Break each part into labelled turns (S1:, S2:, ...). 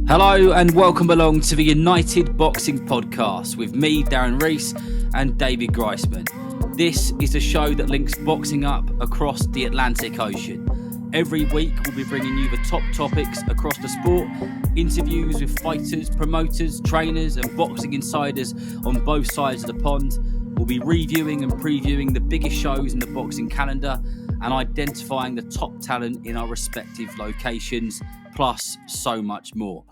S1: Hello and welcome along to the United Boxing Podcast with me, Darren Rees and David Greisman. This is a show that links boxing up across the Atlantic Ocean. Every week we'll be bringing you the top topics across the sport, interviews with fighters, promoters, trainers and boxing insiders on both sides of the pond. We'll be reviewing and previewing the biggest shows in the boxing calendar and identifying the top talent in our respective locations, plus so much more.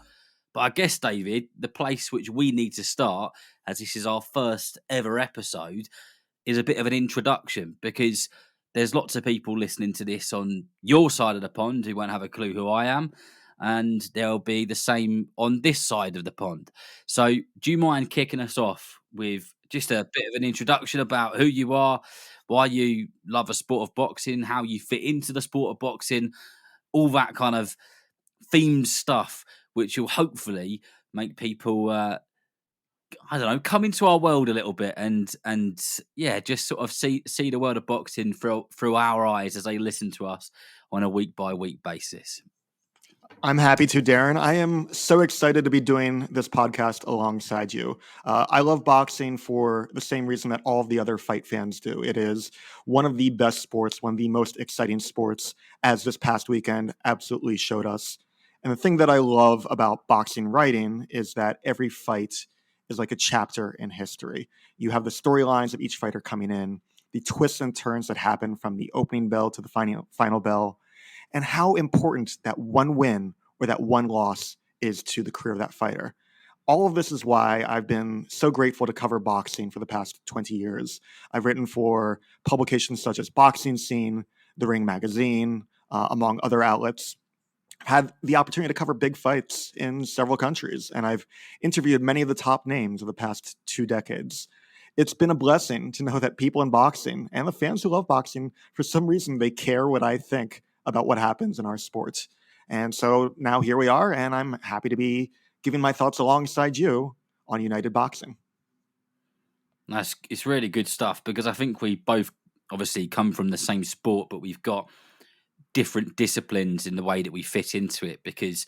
S1: But I guess, David, the place which we need to start, as this is our first ever episode, is a bit of an introduction, because there's lots of people listening to this on your side of the pond who won't have a clue who I am, and there'll be the same on this side of the pond. So do you mind kicking us off with just a bit of an introduction about who you are, why you love a sport of boxing, how you fit into the sport of boxing, all that kind of themed stuff, which will hopefully make people, come into our world a little bit and just sort of see the world of boxing through our eyes as they listen to us on a week by week basis.
S2: I'm happy to, Darren. I am so excited to be doing this podcast alongside you. I love boxing for the same reason that all of the other fight fans do. It is one of the best sports, one of the most exciting sports, as this past weekend absolutely showed us. And the thing that I love about boxing writing is that every fight is like a chapter in history. You have the storylines of each fighter coming in, the twists and turns that happen from the opening bell to the final bell, and how important that one win or that one loss is to the career of that fighter. All of this is why I've been so grateful to cover boxing for the past 20 years. I've written for publications such as Boxing Scene, The Ring Magazine, among other outlets. I've had the opportunity to cover big fights in several countries, and I've interviewed many of the top names of the past 2 decades. It's been a blessing to know that people in boxing and the fans who love boxing, for some reason, they care what I think about what happens in our sport. And so now here we are, and I'm happy to be giving my thoughts alongside you on United Boxing.
S1: It's really good stuff, because I think we both obviously come from the same sport, but we've got different disciplines in the way that we fit into it. Because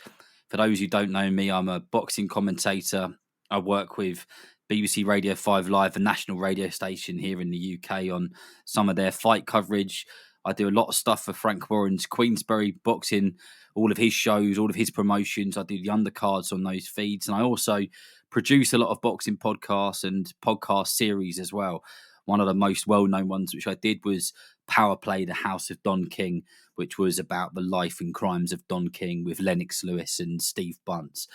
S1: for those who don't know me, I'm a boxing commentator. I work with BBC Radio 5 Live, a national radio station here in the UK, on some of their fight coverage. I do a lot of stuff for Frank Warren's Queensberry Boxing, all of his shows, all of his promotions. I do the undercards on those feeds. And I also produce a lot of boxing podcasts and podcast series as well. One of the most well-known ones which I did was Power Play, The House of Don King, which was about the life and crimes of Don King with Lennox Lewis and Steve Bunce.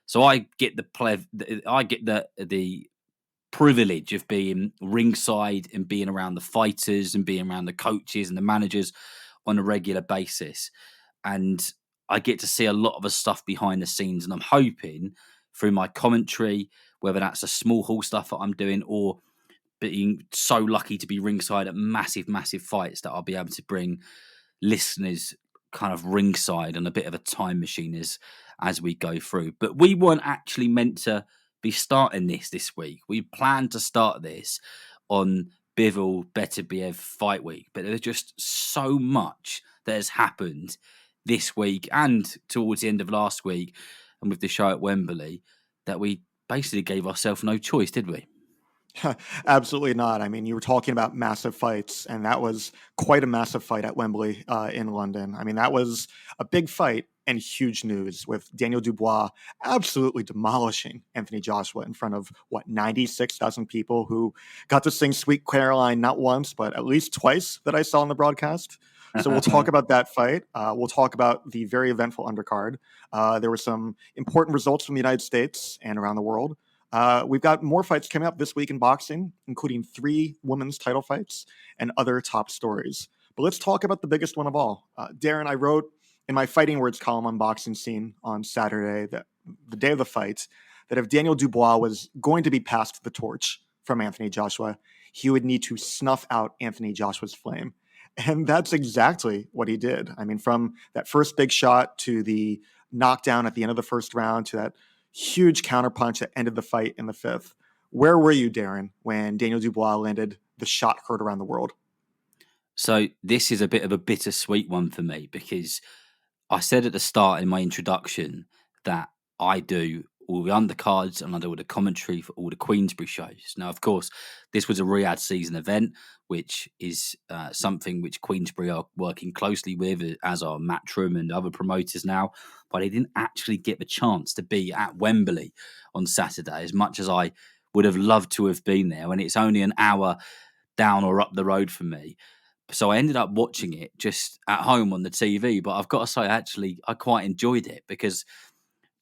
S1: So I get the privilege of being ringside and being around the fighters and being around the coaches and the managers on a regular basis. And I get to see a lot of the stuff behind the scenes. And I'm hoping through my commentary, whether that's a small hall stuff that I'm doing or being so lucky to be ringside at massive, massive fights, that I'll be able to bring listeners kind of ringside on a bit of a time machine as we go through. But we weren't actually meant to be starting this week. We planned to start this on Bivol Beterbiev fight week, but there's just so much that has happened this week and towards the end of last week and with the show at Wembley that we basically gave ourselves no choice, did we?
S2: Absolutely not. I mean, you were talking about massive fights, and that was quite a massive fight at Wembley in London. I mean, that was a big fight and huge news, with Daniel Dubois absolutely demolishing Anthony Joshua in front of, 96,000 people who got to sing Sweet Caroline not once, but at least twice that I saw on the broadcast. So we'll talk about that fight. We'll talk about the very eventful undercard. There were some important results from the United States and around the world. We've got more fights coming up this week in boxing, including 3 women's title fights and other top stories. But let's talk about the biggest one of all. Darren, I wrote in my Fighting Words column on Boxing Scene on Saturday, that the day of the fight, that if Daniel Dubois was going to be passed the torch from Anthony Joshua, he would need to snuff out Anthony Joshua's flame. And that's exactly what he did. I mean, from that first big shot to the knockdown at the end of the first round to that huge counterpunch that ended the fight in the 5th. Where were you, Darren, when Daniel Dubois landed the shot heard around the world?
S1: So this is a bit of a bittersweet one for me, because I said at the start in my introduction that I do all the undercards and I do all the commentary for all the Queensberry shows. Now, of course, this was a Riyadh season event, which is something which Queensberry are working closely with, as are Matchroom and other promoters now. But I didn't actually get the chance to be at Wembley on Saturday, as much as I would have loved to have been there. And it's only an hour down or up the road from me. So I ended up watching it just at home on the TV. But I've got to say, actually, I quite enjoyed it because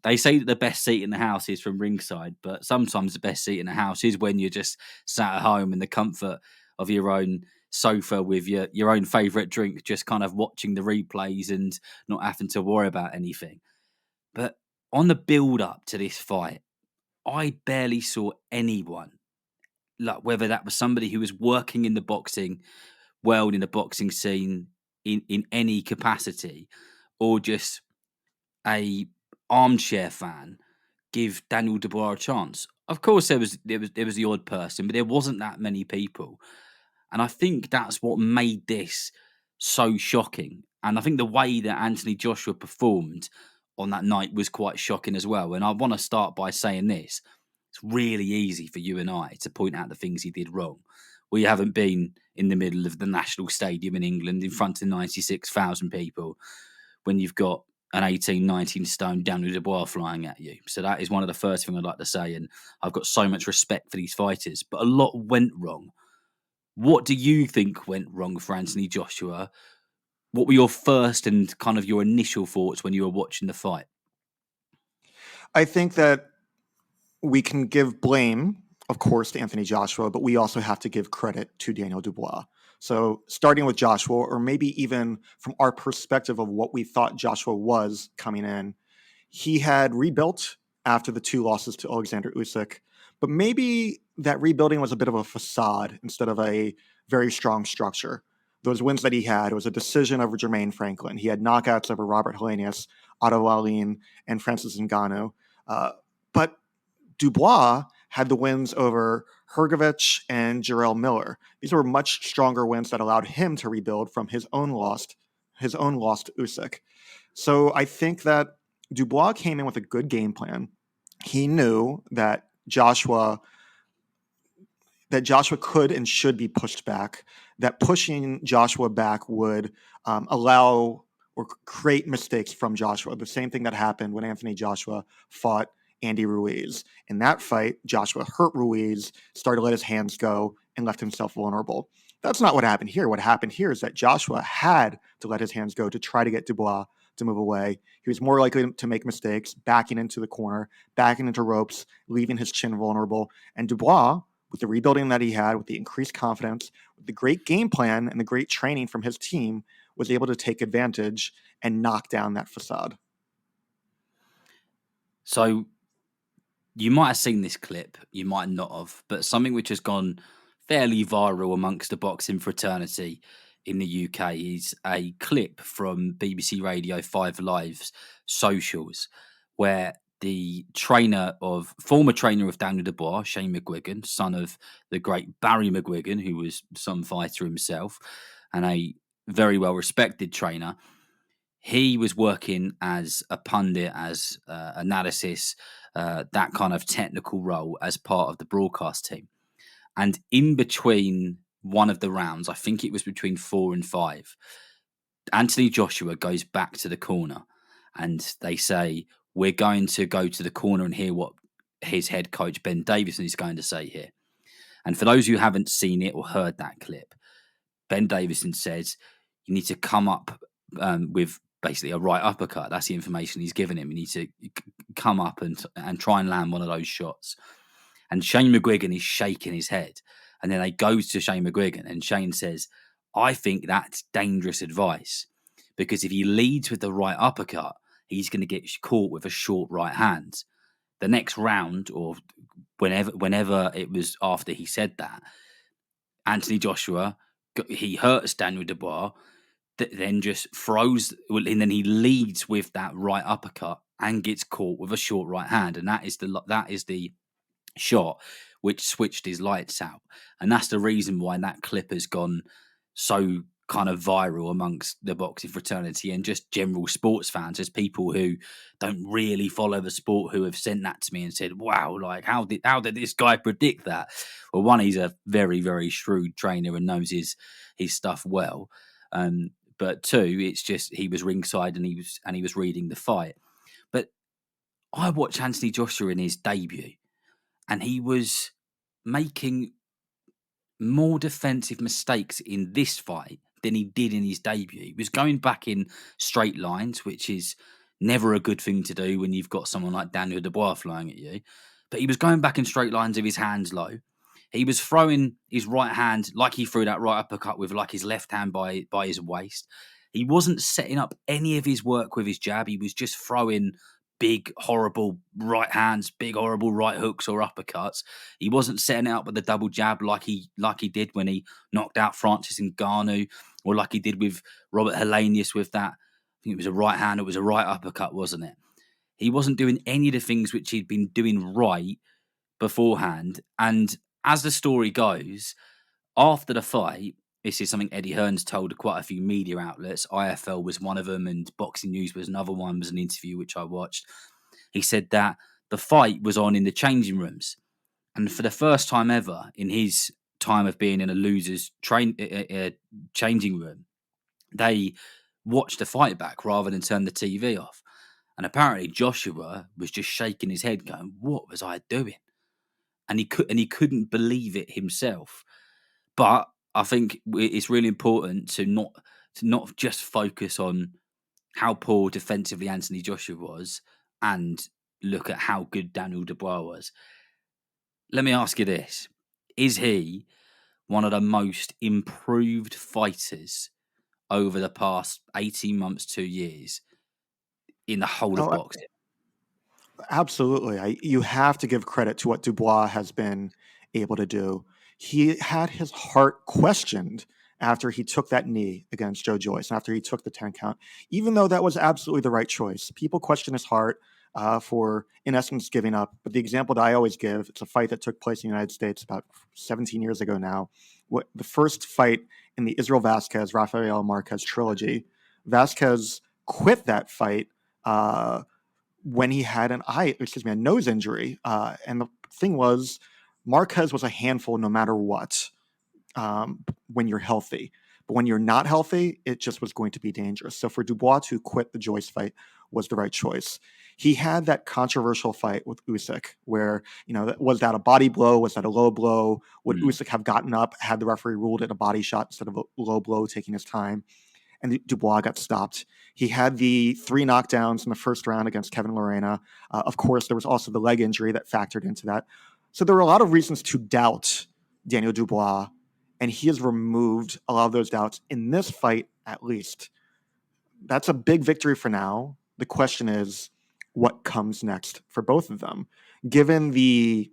S1: they say that the best seat in the house is from ringside, but sometimes the best seat in the house is when you're just sat at home in the comfort of your own sofa with your own favourite drink, just kind of watching the replays and not having to worry about anything. But on the build up to this fight, I barely saw anyone, like whether that was somebody who was working in the boxing world, in the boxing scene, in any capacity, or just a armchair fan, give Daniel Dubois a chance. Of course, there was the odd person, but there wasn't that many people, and I think that's what made this so shocking. And I think the way that Anthony Joshua performed on that night was quite shocking as well. And I want to start by saying this: it's really easy for you and I to point out the things he did wrong. We haven't been in the middle of the National Stadium in England in front of 96,000 people when you've got an 18, 19 stone Daniel Dubois flying at you. So that is one of the first things I'd like to say. And I've got so much respect for these fighters, but a lot went wrong. What do you think went wrong for Anthony Joshua? What were your first and kind of your initial thoughts when you were watching the fight?
S2: I think that we can give blame, of course, to Anthony Joshua, but we also have to give credit to Daniel Dubois. So starting with Joshua, or maybe even from our perspective of what we thought Joshua was coming in, he had rebuilt after the 2 losses to Alexander Usyk, but maybe that rebuilding was a bit of a facade instead of a very strong structure. Those wins that he had, it was a decision over Jermaine Franklin. He had knockouts over Robert Helenius, Otto Wallin, and Francis Ngannou. But Dubois had the wins over Hrgovic and Jarrell Miller. These were much stronger wins that allowed him to rebuild from his own loss to Usyk. So I think that Dubois came in with a good game plan. He knew that Joshua could and should be pushed back, that pushing Joshua back would allow or create mistakes from Joshua. The same thing that happened when Anthony Joshua fought Andy Ruiz. In that fight, Joshua hurt Ruiz, started to let his hands go, and left himself vulnerable. That's not what happened here. What happened here is that Joshua had to let his hands go to try to get Dubois to move away. He was more likely to make mistakes, backing into the corner, backing into ropes, leaving his chin vulnerable. And Dubois, with the rebuilding that he had, with the increased confidence, with the great game plan and the great training from his team, was able to take advantage and knock down that facade.
S1: So you might have seen this clip, you might not have, but something which has gone fairly viral amongst the boxing fraternity in the UK is a clip from BBC Radio 5 Live's socials, where the former trainer of Daniel Dubois, Shane McGuigan, son of the great Barry McGuigan, who was some fighter himself and a very well respected trainer, he was working as a pundit, as analysis, that kind of technical role as part of the broadcast team. And in between one of the rounds, I think it was between 4 and 5, Anthony Joshua goes back to the corner and they say, we're going to go to the corner and hear what his head coach, Ben Davison, is going to say here. And for those who haven't seen it or heard that clip, Ben Davison says, you need to come up with basically a right uppercut. That's the information he's given him. You need to come up and try and land one of those shots. And Shane McGuigan is shaking his head. And then they go to Shane McGuigan and Shane says, I think that's dangerous advice, because if he leads with the right uppercut, he's going to get caught with a short right hand. The next round, or whenever it was after he said that, Anthony Joshua, he hurts Daniel Dubois, then just throws, and then he leads with that right uppercut and gets caught with a short right hand. And that is the shot which switched his lights out. And that's the reason why that clip has gone so kind of viral amongst the boxing fraternity and just general sports fans. There's people who don't really follow the sport who have sent that to me and said, wow, like how did this guy predict that? Well, one, he's a very, very shrewd trainer and knows his stuff well. But two, it's just he was ringside and he was reading the fight. But I watched Anthony Joshua in his debut and he was making more defensive mistakes in this fight than he did in his debut. He was going back in straight lines, which is never a good thing to do when you've got someone like Daniel Dubois flying at you. But he was going back in straight lines with his hands low. He was throwing his right hand like he threw that right uppercut with like his left hand by his waist. He wasn't setting up any of his work with his jab. He was just throwing big, horrible right hands, big, horrible right hooks or uppercuts. He wasn't setting it up with a double jab like he did when he knocked out Francis Ngannou, or like he did with Robert Helenius with that. I think it was a right hand, it was a right uppercut, wasn't it? He wasn't doing any of the things which he'd been doing right beforehand. And as the story goes, after the fight, this is something Eddie Hearn's told quite a few media outlets. IFL was one of them and Boxing News was another one, was an interview which I watched. He said that the fight was on in the changing rooms. And for the first time ever in his time of being in a loser's changing room, they watched the fight back rather than turn the TV off. And apparently Joshua was just shaking his head going, what was I doing? And he couldn't believe it himself. But I think it's really important to not just focus on how poor defensively Anthony Joshua was and look at how good Daniel Dubois was. Let me ask you this. Is he one of the most improved fighters over the past 18 months, 2 years in the whole of boxing?
S2: Absolutely. You have to give credit to what Dubois has been able to do. He had his heart questioned after he took that knee against Joe Joyce and after he took the 10 count, even though that was absolutely the right choice. People question his heart for, in essence, giving up. But the example that I always give, it's a fight that took place in the United States about 17 years ago now. The first fight in the Israel Vasquez, Rafael Marquez trilogy, Vasquez quit that fight when he had a nose injury. And the thing was, Marquez was a handful no matter what when you're healthy. But when you're not healthy, it just was going to be dangerous. So for Dubois to quit the Joyce fight was the right choice. He had that controversial fight with Usyk where, was that a body blow? Was that a low blow? Would Usyk have gotten up had the referee ruled it a body shot instead of a low blow, taking his time? And Dubois got stopped. He had the 3 knockdowns in the first round against Kevin Lorena. Of course, there was also the leg injury that factored into that. So there were a lot of reasons to doubt Daniel Dubois, and he has removed a lot of those doubts in this fight, at least. That's a big victory for now. The question is, what comes next for both of them? Given the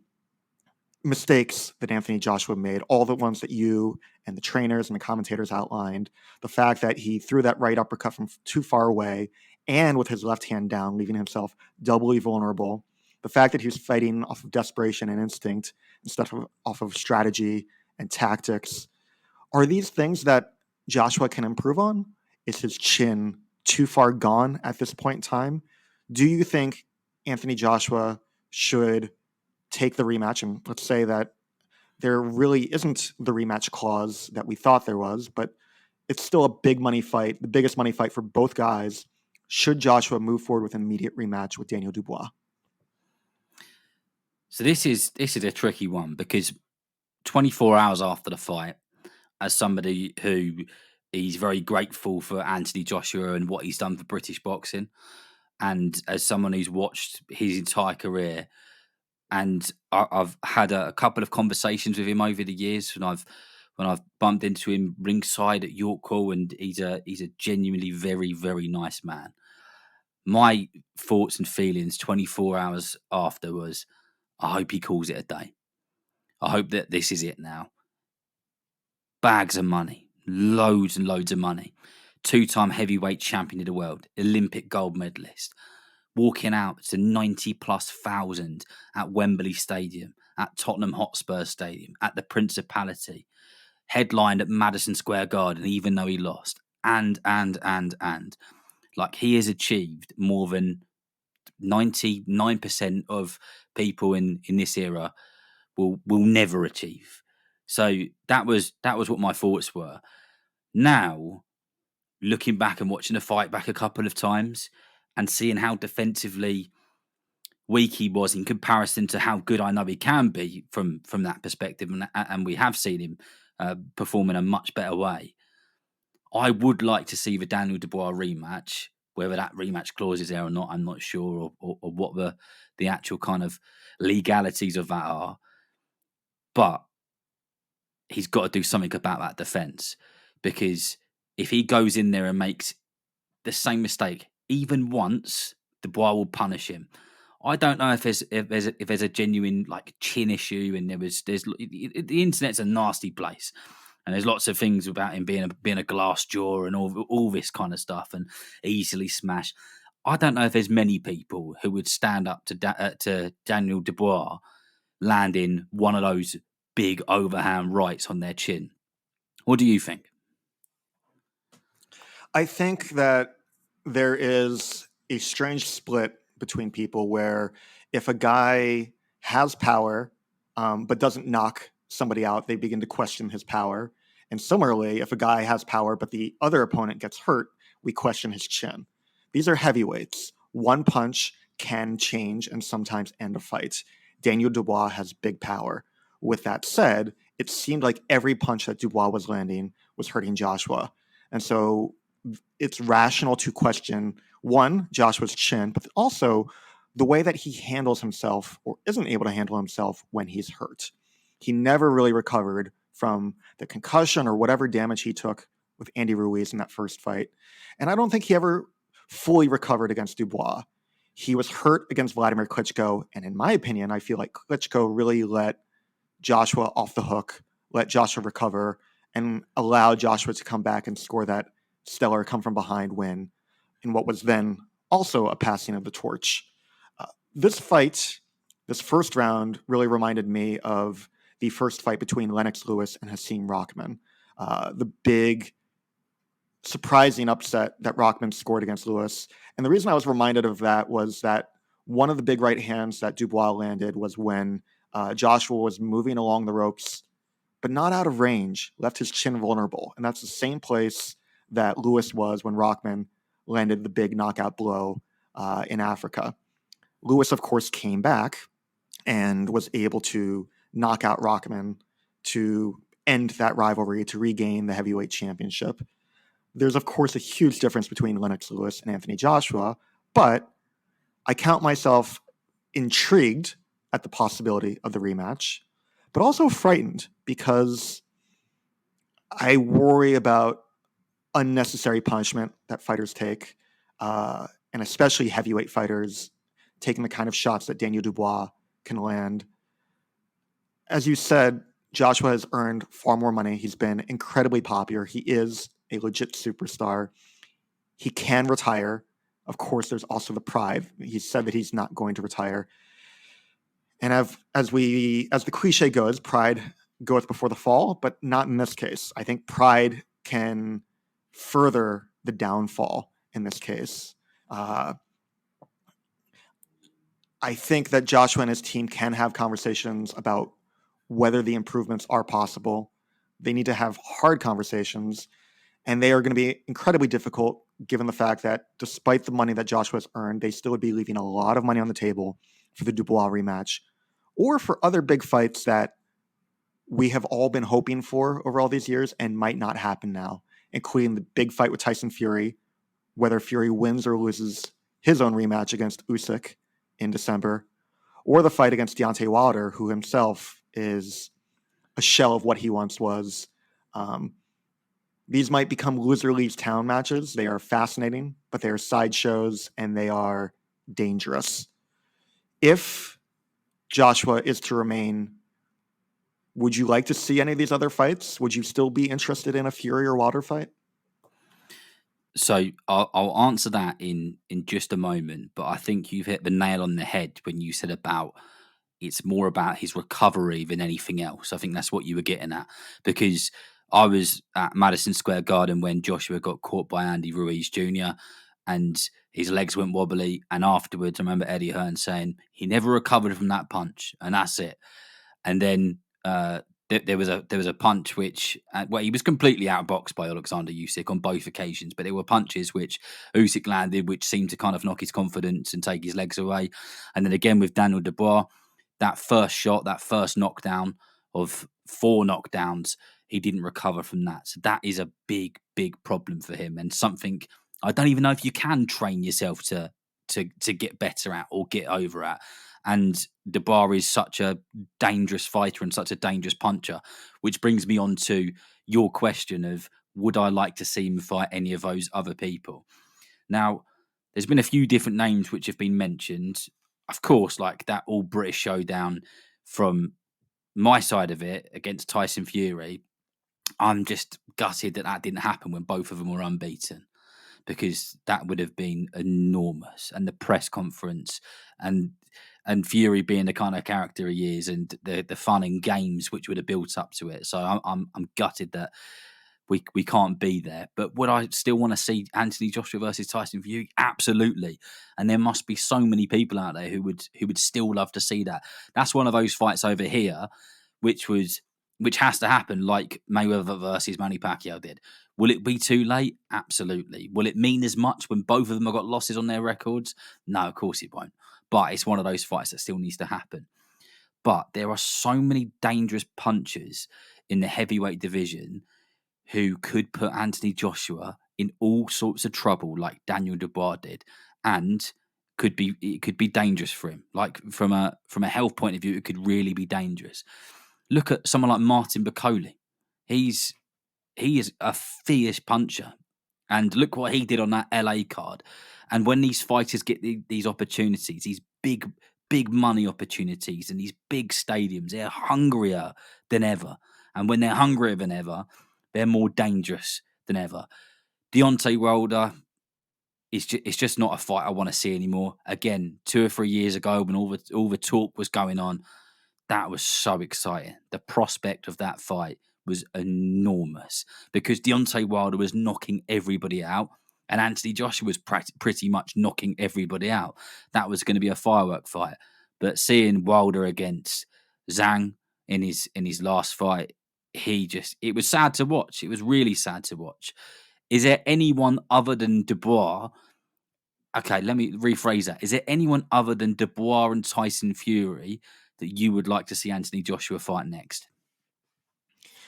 S2: mistakes that Anthony Joshua made, all the ones that you and the trainers and the commentators outlined, the fact that he threw that right uppercut from too far away and with his left hand down, leaving himself doubly vulnerable, the fact that he was fighting off of desperation and instinct instead of off of strategy and tactics, are these things that Joshua can improve on? Is his chin too far gone at this point in time? Do you think Anthony Joshua should take the rematch? And let's say that there really isn't the rematch clause that we thought there was, but it's still a big money fight, the biggest money fight for both guys. Should Joshua move forward with an immediate rematch with Daniel Dubois?
S1: So this is a tricky one because 24 hours after the fight, as somebody who is very grateful for Anthony Joshua and what he's done for British boxing, and as someone who's watched his entire career, and I've had a couple of conversations with him over the years when I've bumped into him ringside at York Hall, and he's a genuinely very, very nice man. My thoughts and feelings 24 hours after was, I hope he calls it a day. I hope that this is it now. Bags of money, loads and loads of money. 2-time heavyweight champion of the world, Olympic gold medalist. Walking out to 90,000+ at Wembley Stadium, at Tottenham Hotspur Stadium, at the Principality. headlined at Madison Square Garden, even though he lost. And. Like, he has achieved more than 99% of people in this era will never achieve. So that was what my thoughts were. Now, looking back and watching the fight back a couple of times and seeing how defensively weak he was in comparison to how good I know he can be from that perspective, and we have seen him perform in a much better way. I would like to see the Daniel Dubois rematch. Whether that rematch clause is there or not, I'm not sure, or what the actual kind of legalities of that are. But he's got to do something about that defence, because if he goes in there and makes the same mistake even once, Dubois will punish him. I don't know if there's a genuine like chin issue, and there's the internet's a nasty place, and there's lots of things about him being a glass jaw and all this kind of stuff, and easily smash. I don't know if there's many people who would stand up to Daniel Dubois landing one of those big overhand rights on their chin. What do you think?
S2: I think that there is a strange split between people where if a guy has power but doesn't knock somebody out, they begin to question his power. And similarly, if a guy has power but the other opponent gets hurt, we question his chin. These are heavyweights. One punch can change and sometimes end a fight. Daniel Dubois has big power. With that said, it seemed like every punch that Dubois was landing was hurting Joshua. And so it's rational to question, one, Joshua's chin, but also the way that he handles himself or isn't able to handle himself when he's hurt. He never really recovered from the concussion or whatever damage he took with Andy Ruiz in that first fight. And I don't think he ever fully recovered against Dubois. He was hurt against Vladimir Klitschko. And in my opinion, I feel like Klitschko really let Joshua off the hook, let Joshua recover, and allow Joshua to come back and score that stellar come from behind win in what was then also a passing of the torch. This fight, this first round, really reminded me of the first fight between Lennox Lewis and Hasim Rahman. The big, surprising upset that Rahman scored against Lewis. And the reason I was reminded of that was that one of the big right hands that Dubois landed was when Joshua was moving along the ropes, but not out of range, left his chin vulnerable. And that's the same place that Lewis was when Rahman landed the big knockout blow in Africa. Lewis, of course, came back and was able to knock out Rahman to end that rivalry, to regain the heavyweight championship. There's, of course, a huge difference between Lennox Lewis and Anthony Joshua, but I count myself intrigued at the possibility of the rematch, but also frightened because I worry about unnecessary punishment that fighters take, and especially heavyweight fighters taking the kind of shots that Daniel Dubois can land. As you said, Joshua has earned far more money. He's been incredibly popular. He is a legit superstar. He can retire. Of course, there's also the pride. He said that he's not going to retire. And as the cliche goes, pride goeth before the fall, but not in this case. I think pride can further the downfall in this case. I think that Joshua and his team can have conversations about whether the improvements are possible. They need to have hard conversations, and they are going to be incredibly difficult given the fact that despite the money that Joshua has earned, they still would be leaving a lot of money on the table for the Dubois rematch or for other big fights that we have all been hoping for over all these years and might not happen now, including the big fight with Tyson Fury, whether Fury wins or loses his own rematch against Usyk in December, or the fight against Deontay Wilder, who himself is a shell of what he once was. These might become loser leaves town matches. They are fascinating, but they are sideshows and they are dangerous. If Joshua is to remain, would you like to see any of these other fights? Would you still be interested in a Fury or Wilder fight?
S1: So I'll answer that in just a moment, but I think you've hit the nail on the head when you said about it's more about his recovery than anything else. I think that's what you were getting at, because I was at Madison Square Garden when Joshua got caught by Andy Ruiz Jr. and his legs went wobbly. And afterwards, I remember Eddie Hearn saying he never recovered from that punch, and that's it. And then there was a punch which, well, he was completely outboxed by Alexander Usyk on both occasions, but there were punches which Usyk landed, which seemed to kind of knock his confidence and take his legs away. And then again with Daniel Dubois, that first shot, that first knockdown of 4 knockdowns, he didn't recover from that. So that is a big, big problem for him, and something I don't even know if you can train yourself to get better at or get over at. And Dubois is such a dangerous fighter and such a dangerous puncher, which brings me on to your question of would I like to see him fight any of those other people? Now, there's been a few different names which have been mentioned. Of course, like that all British showdown from my side of it against Tyson Fury, I'm just gutted that didn't happen when both of them were unbeaten, because that would have been enormous. And the press conference and Fury being the kind of character he is, and the fun and games which would have built up to it. So I'm gutted that we can't be there. But would I still want to see Anthony Joshua versus Tyson Fury? Absolutely. And there must be so many people out there who would still love to see that. That's one of those fights over here which has to happen, like Mayweather versus Manny Pacquiao did. Will it be too late? Absolutely. Will it mean as much when both of them have got losses on their records? No, of course it won't. But it's one of those fights that still needs to happen. But there are so many dangerous punchers in the heavyweight division who could put Anthony Joshua in all sorts of trouble, like Daniel Dubois did, and it could be dangerous for him. Like from a health point of view, it could really be dangerous. Look at someone like Martin Bakole. He is a fierce puncher, and look what he did on that LA card. And when these fighters get these opportunities, these big money opportunities, and these big stadiums, they're hungrier than ever. And when they're hungrier than ever, they're more dangerous than ever. Deontay Wilder, it's just not a fight I want to see anymore. Again, 2 or 3 years ago, when all the talk was going on, that was so exciting. The prospect of that fight was enormous because Deontay Wilder was knocking everybody out, and Anthony Joshua was pretty much knocking everybody out. That was going to be a firework fight. But seeing Wilder against Zhang in his last fight, it was sad to watch. It was really sad to watch. Is there anyone other than Dubois? Okay, let me rephrase that. Is there anyone other than Dubois and Tyson Fury that you would like to see Anthony Joshua fight next?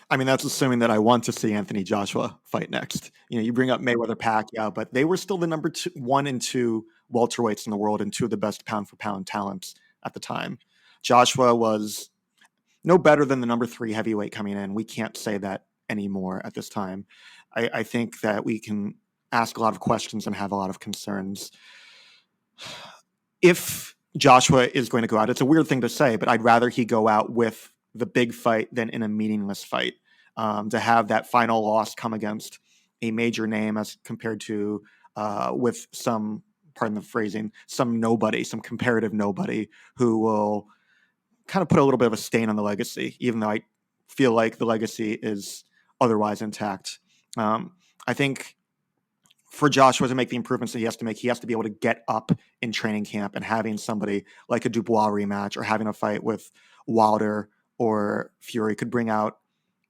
S2: I mean, that's assuming that I want to see Anthony Joshua fight next. You bring up Mayweather Pacquiao, but they were still the number 1 and 2 welterweights in the world and 2 of the best pound for pound talents at the time. Joshua was no better than the number 3 heavyweight coming in. We can't say that anymore at this time. I think that we can ask a lot of questions and have a lot of concerns. If Joshua is going to go out, it's a weird thing to say, but I'd rather he go out with the big fight than in a meaningless fight. To have that final loss come against a major name as compared to with some, pardon the phrasing, some comparative nobody who will kind of put a little bit of a stain on the legacy, even though I feel like the legacy is otherwise intact. I think for Joshua to make the improvements that he has to make, he has to be able to get up in training camp, and having somebody like a Dubois rematch or having a fight with Wilder or Fury could bring out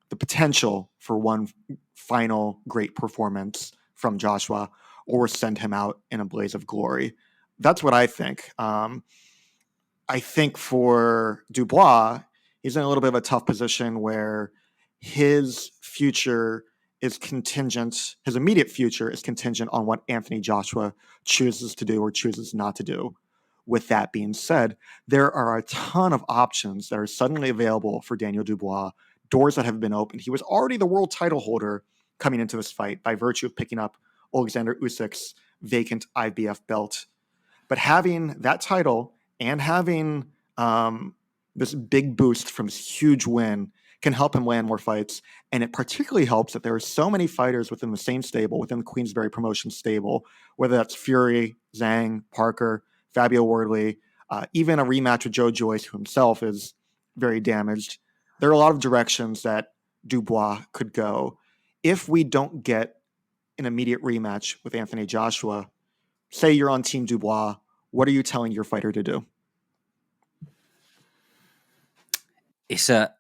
S2: the potential for one final great performance from Joshua, or send him out in a blaze of glory. That's what I think. I think for Dubois, he's in a little bit of a tough position where his future is contingent, his immediate future is contingent on what Anthony Joshua chooses to do or chooses not to do. With that being said, there are a ton of options that are suddenly available for Daniel Dubois, doors that have been opened. He was already the world title holder coming into this fight by virtue of picking up Alexander Usyk's vacant IBF belt. But having that title and having this big boost from this huge win can help him land more fights. And it particularly helps that there are so many fighters within the same stable, within the Queensberry Promotion stable, whether that's Fury, Zhang, Parker, Fabio Wardley, even a rematch with Joe Joyce, who himself is very damaged. There are a lot of directions that Dubois could go. If we don't get an immediate rematch with Anthony Joshua, say you're on Team Dubois, what are you telling your fighter to do?
S1: It's a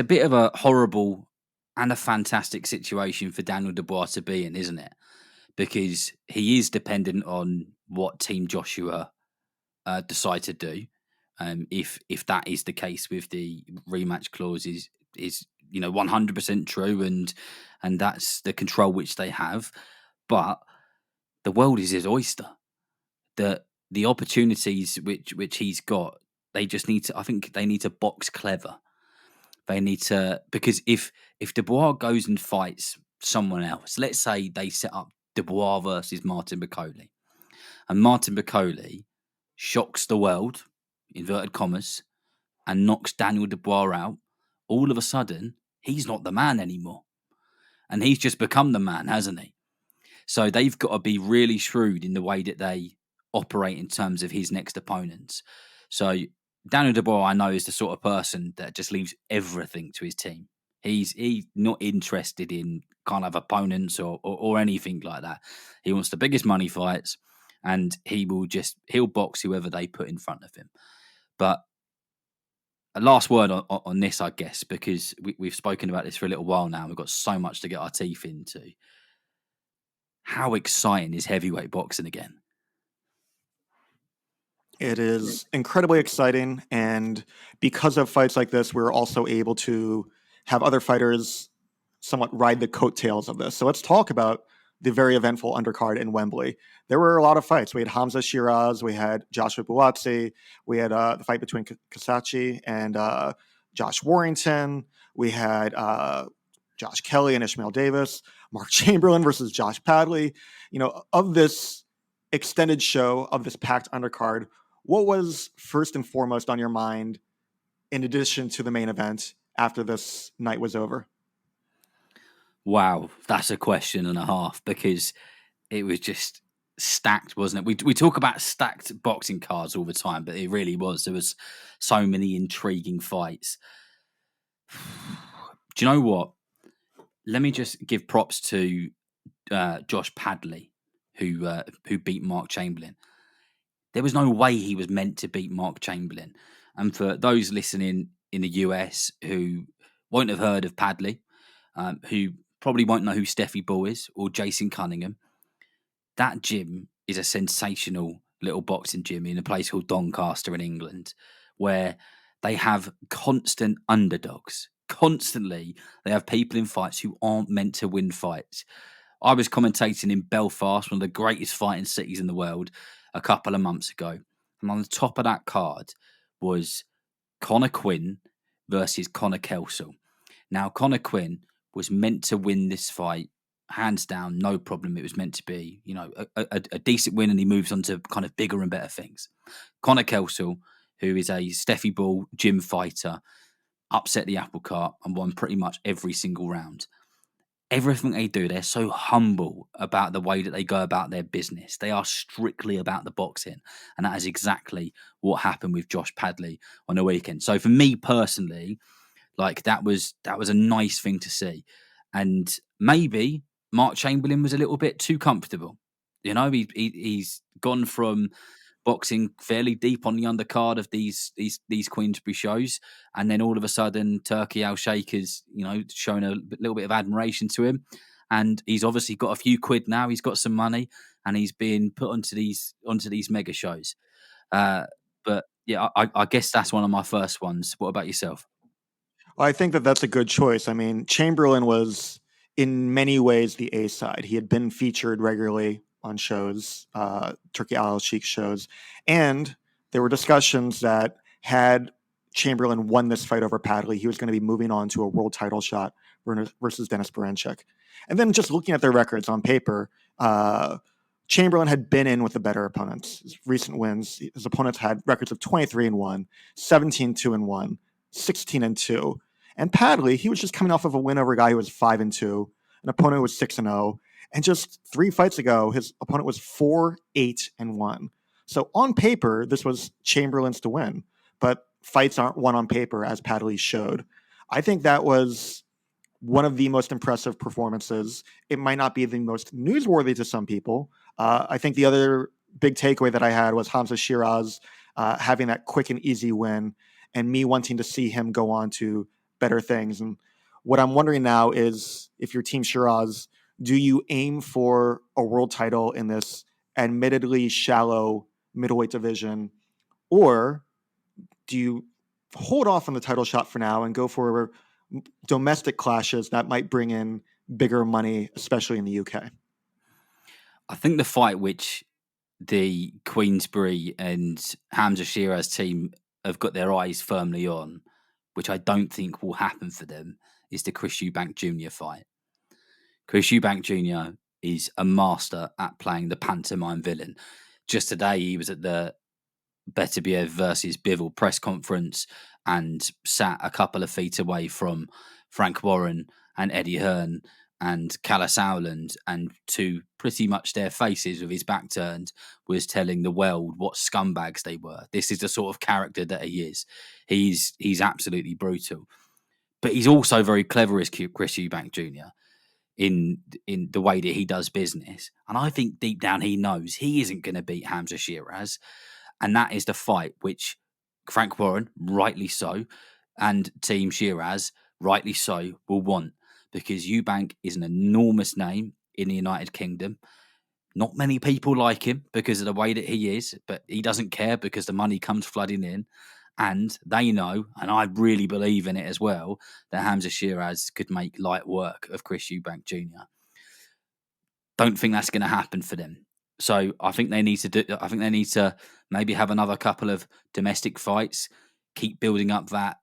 S1: bit of a horrible and a fantastic situation for Daniel Dubois to be in, isn't it? Because he is dependent on what Team Joshua decide to do. If that is the case with the rematch clause is 100% true, and that's the control which they have. But the world is his oyster. The opportunities which he's got, they just need to. I think they need to box clever. They need to, because if Dubois goes and fights someone else, let's say they set up Dubois versus Martin Bakole, and Martin Bakole shocks the world, inverted commas, and knocks Daniel Dubois out, all of a sudden he's not the man anymore, and he's just become the man, hasn't he? So they've got to be really shrewd in the way that they operate in terms of his next opponents. So Daniel Dubois, I know, is the sort of person that just leaves everything to his team. He's not interested in kind of opponents or anything like that. He wants the biggest money fights, and he'll box whoever they put in front of him. But a last word on this, I guess, because we've spoken about this for a little while now. We've got so much to get our teeth into. How exciting is heavyweight boxing again?
S2: It is incredibly exciting, and because of fights like this, we're also able to have other fighters somewhat ride the coattails of this. So let's talk about the very eventful undercard in Wembley. There were a lot of fights. We had Hamza Shiraz, we had Joshua Buatsi, we had the fight between Chukhadzhian and Josh Warrington, we had Josh Kelly and Ishmael Davis, Mark Chamberlain versus Josh Padley. Of this extended show, of this packed undercard, what was first and foremost on your mind in addition to the main event after this night was over?
S1: Wow, that's a question and a half, because it was just stacked, wasn't it? We talk about stacked boxing cards all the time, but it really was. There was so many intriguing fights. Do you know what? Let me just give props to Josh Padley, who beat Mark Chamberlain. There was no way he was meant to beat Mark Chamberlain. And for those listening in the US who won't have heard of Padley, who probably won't know who Steffi Bull is or Jason Cunningham, that gym is a sensational little boxing gym in a place called Doncaster in England, where they have constant underdogs. Constantly, they have people in fights who aren't meant to win fights. I was commentating in Belfast, one of the greatest fighting cities in the world, a couple of months ago. And on the top of that card was Conor Quinn versus Conor Kelsall. Now, Conor Quinn was meant to win this fight, hands down, no problem. It was meant to be, a decent win, and he moves on to kind of bigger and better things. Conor Kelsall, who is a Steffi Bull gym fighter, upset the apple cart and won pretty much every single round. Everything they do, they're so humble about the way that they go about their business. They are strictly about the boxing. And that is exactly what happened with Josh Padley on the weekend. So for me personally, like that was a nice thing to see. And maybe Mark Chamberlain was a little bit too comfortable. He's gone from boxing fairly deep on the undercard of these Queensberry shows, and then all of a sudden Turkey Al Sheikh has shown a little bit of admiration to him, and he's obviously got a few quid now. He's got some money, and he's being put onto these mega shows. But yeah, I guess that's one of my first ones. What about yourself?
S2: Well, I think that that's a good choice. I mean, Chamberlain was in many ways the A side. He had been featured regularly on shows, Turkey Al Sheikh shows, and there were discussions that had Chamberlain won this fight over Padley, he was going to be moving on to a world title shot versus Denis Beranchyk. And then just looking at their records on paper, Chamberlain had been in with the better opponents. His recent wins, his opponents had records of 23-1, 17-2-1, 16-2. And Padley, he was just coming off of a win over a guy who was 5-2, an opponent who was 6-0. And just 3 fights ago, his opponent was 4-8-1. So on paper, this was Chamberlain's to win. But fights aren't won on paper, as Padley showed. I think that was one of the most impressive performances. It might not be the most newsworthy to some people. I think the other big takeaway that I had was Hamza Shiraz having that quick and easy win, and me wanting to see him go on to better things. And what I'm wondering now is, if you're Team Shiraz, do you aim for a world title in this admittedly shallow middleweight division, or do you hold off on the title shot for now and go for domestic clashes that might bring in bigger money, especially in the UK?
S1: I think the fight which the Queensberry and Hamza Shiraz team have got their eyes firmly on, which I don't think will happen for them, is the Chris Eubank Jr. fight. Chris Eubank Jr. is a master at playing the pantomime villain. Just today, he was at the Beterbiev versus Bivol press conference and sat a couple of feet away from Frank Warren and Eddie Hearn and Callis Howland, and to pretty much their faces with his back turned was telling the world what scumbags they were. This is the sort of character that he is. He's absolutely brutal. But he's also very clever as Chris Eubank Jr. in the way that he does business. And I think deep down he knows he isn't going to beat Hamza Shiraz. And that is the fight which Frank Warren, rightly so, and Team Shiraz, rightly so, will want. Because Eubank is an enormous name in the United Kingdom. Not many people like him because of the way that he is, but he doesn't care because the money comes flooding in. And they know, and I really believe in it as well, that Hamza Shiraz could make light work of Chris Eubank Jr. Don't think that's going to happen for them. So I think they need to maybe have another couple of domestic fights, keep building up that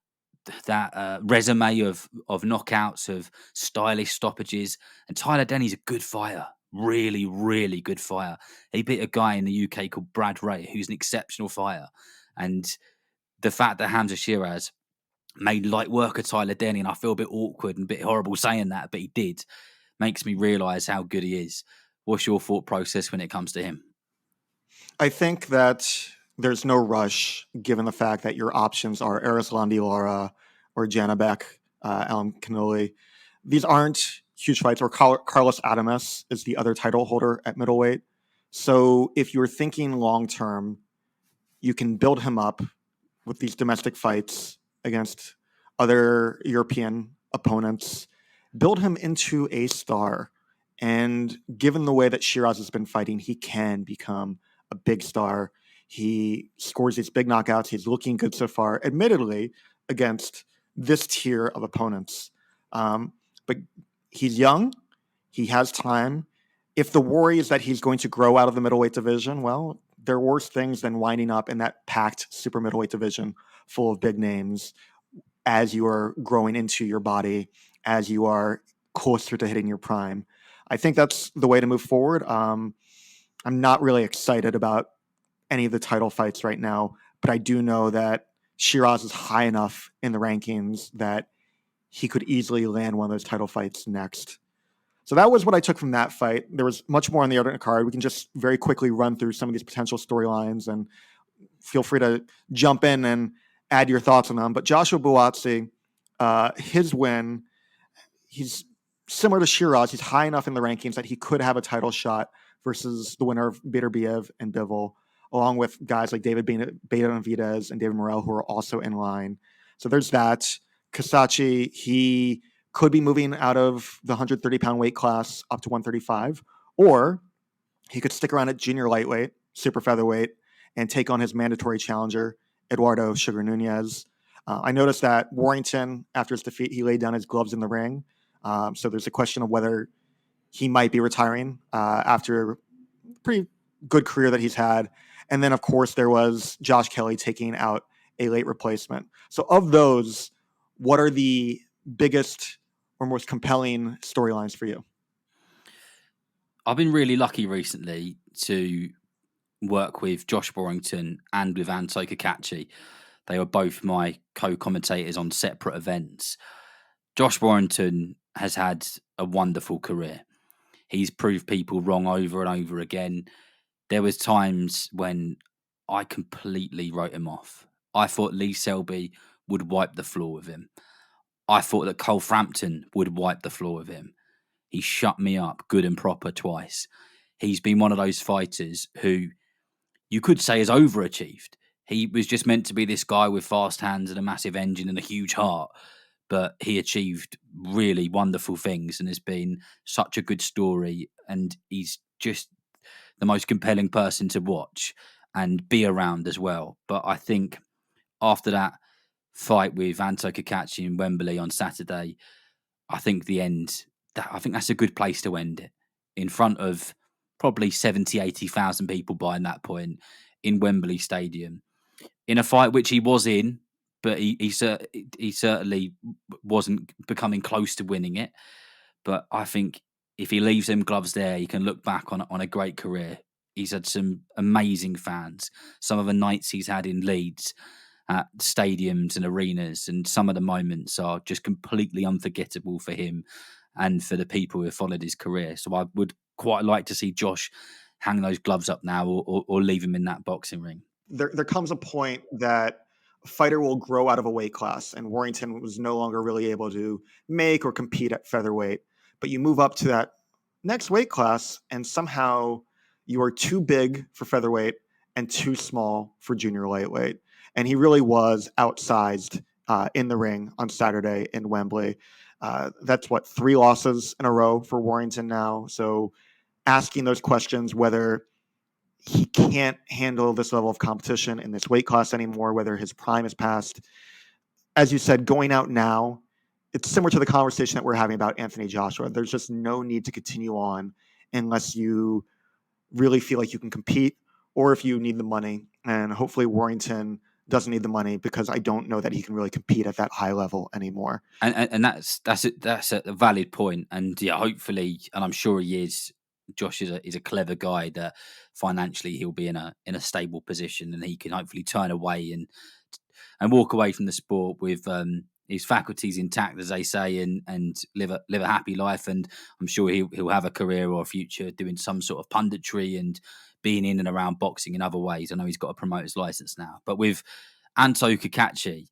S1: resume of knockouts, of stylish stoppages. And Tyler Denny's a good fighter, really, really good fighter. He beat a guy in the UK called Brad Ray, who's an exceptional fighter. And the fact that Hamza Shiraz made light work of Tyler Denny, and I feel a bit awkward and a bit horrible saying that, but he did, makes me realise how good he is. What's your thought process when it comes to him?
S2: I think that there's no rush, given the fact that your options are Arislandi Lara or Janabek Alan Canoli. These aren't huge fights, or Carlos Adames is the other title holder at middleweight. So if you're thinking long term, you can build him up with these domestic fights against other European opponents, build him into a star. And given the way that Shiraz has been fighting, he can become a big star. He scores these big knockouts. He's looking good so far, admittedly, against this tier of opponents. But he's young. He has time. If the worry is that he's going to grow out of the middleweight division, well, there are worse things than winding up in that packed super middleweight division full of big names as you are growing into your body, as you are closer to hitting your prime. I think that's the way to move forward. I'm not really excited about any of the title fights right now, but I do know that Shiraz is high enough in the rankings that he could easily land one of those title fights next. So that was what I took from that fight. There was much more on the undercard. We can just very quickly run through some of these potential storylines, and feel free to jump in and add your thoughts on them. But Joshua Buatsi, his win, he's similar to Shiraz. He's high enough in the rankings that he could have a title shot versus the winner of Beterbiev and Bivol, along with guys like David Benavidez and David Morrell, who are also in line. So there's that. Kasachi, he could be moving out of the 130-pound weight class up to 135, or he could stick around at junior lightweight, super featherweight, and take on his mandatory challenger, Eduardo Sugar Nunez. I noticed that Warrington, after his defeat, he laid down his gloves in the ring. So there's a question of whether he might be retiring after a pretty good career that he's had. And then, of course, there was Josh Kelly taking out a late replacement. So of those, what are the biggest or most compelling storylines for you?
S1: I've been really lucky recently to work with Josh Warrington and with Anto Kakachi. They were both my co-commentators on separate events. Josh Warrington has had a wonderful career. He's proved people wrong over and over again. There was times when I completely wrote him off. I thought Lee Selby would wipe the floor with him. I thought that Cole Frampton would wipe the floor with him. He shut me up good and proper twice. He's been one of those fighters who you could say has overachieved. He was just meant to be this guy with fast hands and a massive engine and a huge heart, but he achieved really wonderful things and has been such a good story. And he's just the most compelling person to watch and be around as well. But I think after that fight with Anto Chukhadzhian in Wembley on Saturday, I think I think that's a good place to end it, in front of probably 70, 80,000 people by that point in Wembley Stadium, in a fight which he was in, but he certainly wasn't becoming close to winning it. But I think if he leaves them gloves there, he can look back on a great career. He's had some amazing fans. Some of the nights he's had in Leeds at stadiums and arenas, and some of the moments are just completely unforgettable for him and for the people who have followed his career. So I would quite like to see Josh hang those gloves up now, or leave him in that boxing ring.
S2: There comes a point that a fighter will grow out of a weight class, and Warrington was no longer really able to make or compete at featherweight. But you move up to that next weight class, and somehow you are too big for featherweight and too small for junior lightweight. And he really was outsized in the ring on Saturday in Wembley. That's 3 losses in a row for Warrington now. So asking those questions, whether he can't handle this level of competition in this weight class anymore, whether his prime is past. As you said, going out now, it's similar to the conversation that we're having about Anthony Joshua. There's just no need to continue on unless you really feel like you can compete, or if you need the money. And hopefully Warrington doesn't need the money, because I don't know that he can really compete at that high level anymore.
S1: And that's a valid point. And yeah, hopefully, and I'm sure he is. Josh is a clever guy that financially he'll be in a stable position, and he can hopefully turn away and walk away from the sport with his faculties intact, as they say, and live a happy life. And I'm sure he'll have a career or a future doing some sort of punditry and being in and around boxing in other ways. I know he's got a promoter's license now, but with Anto Chukhadzhian,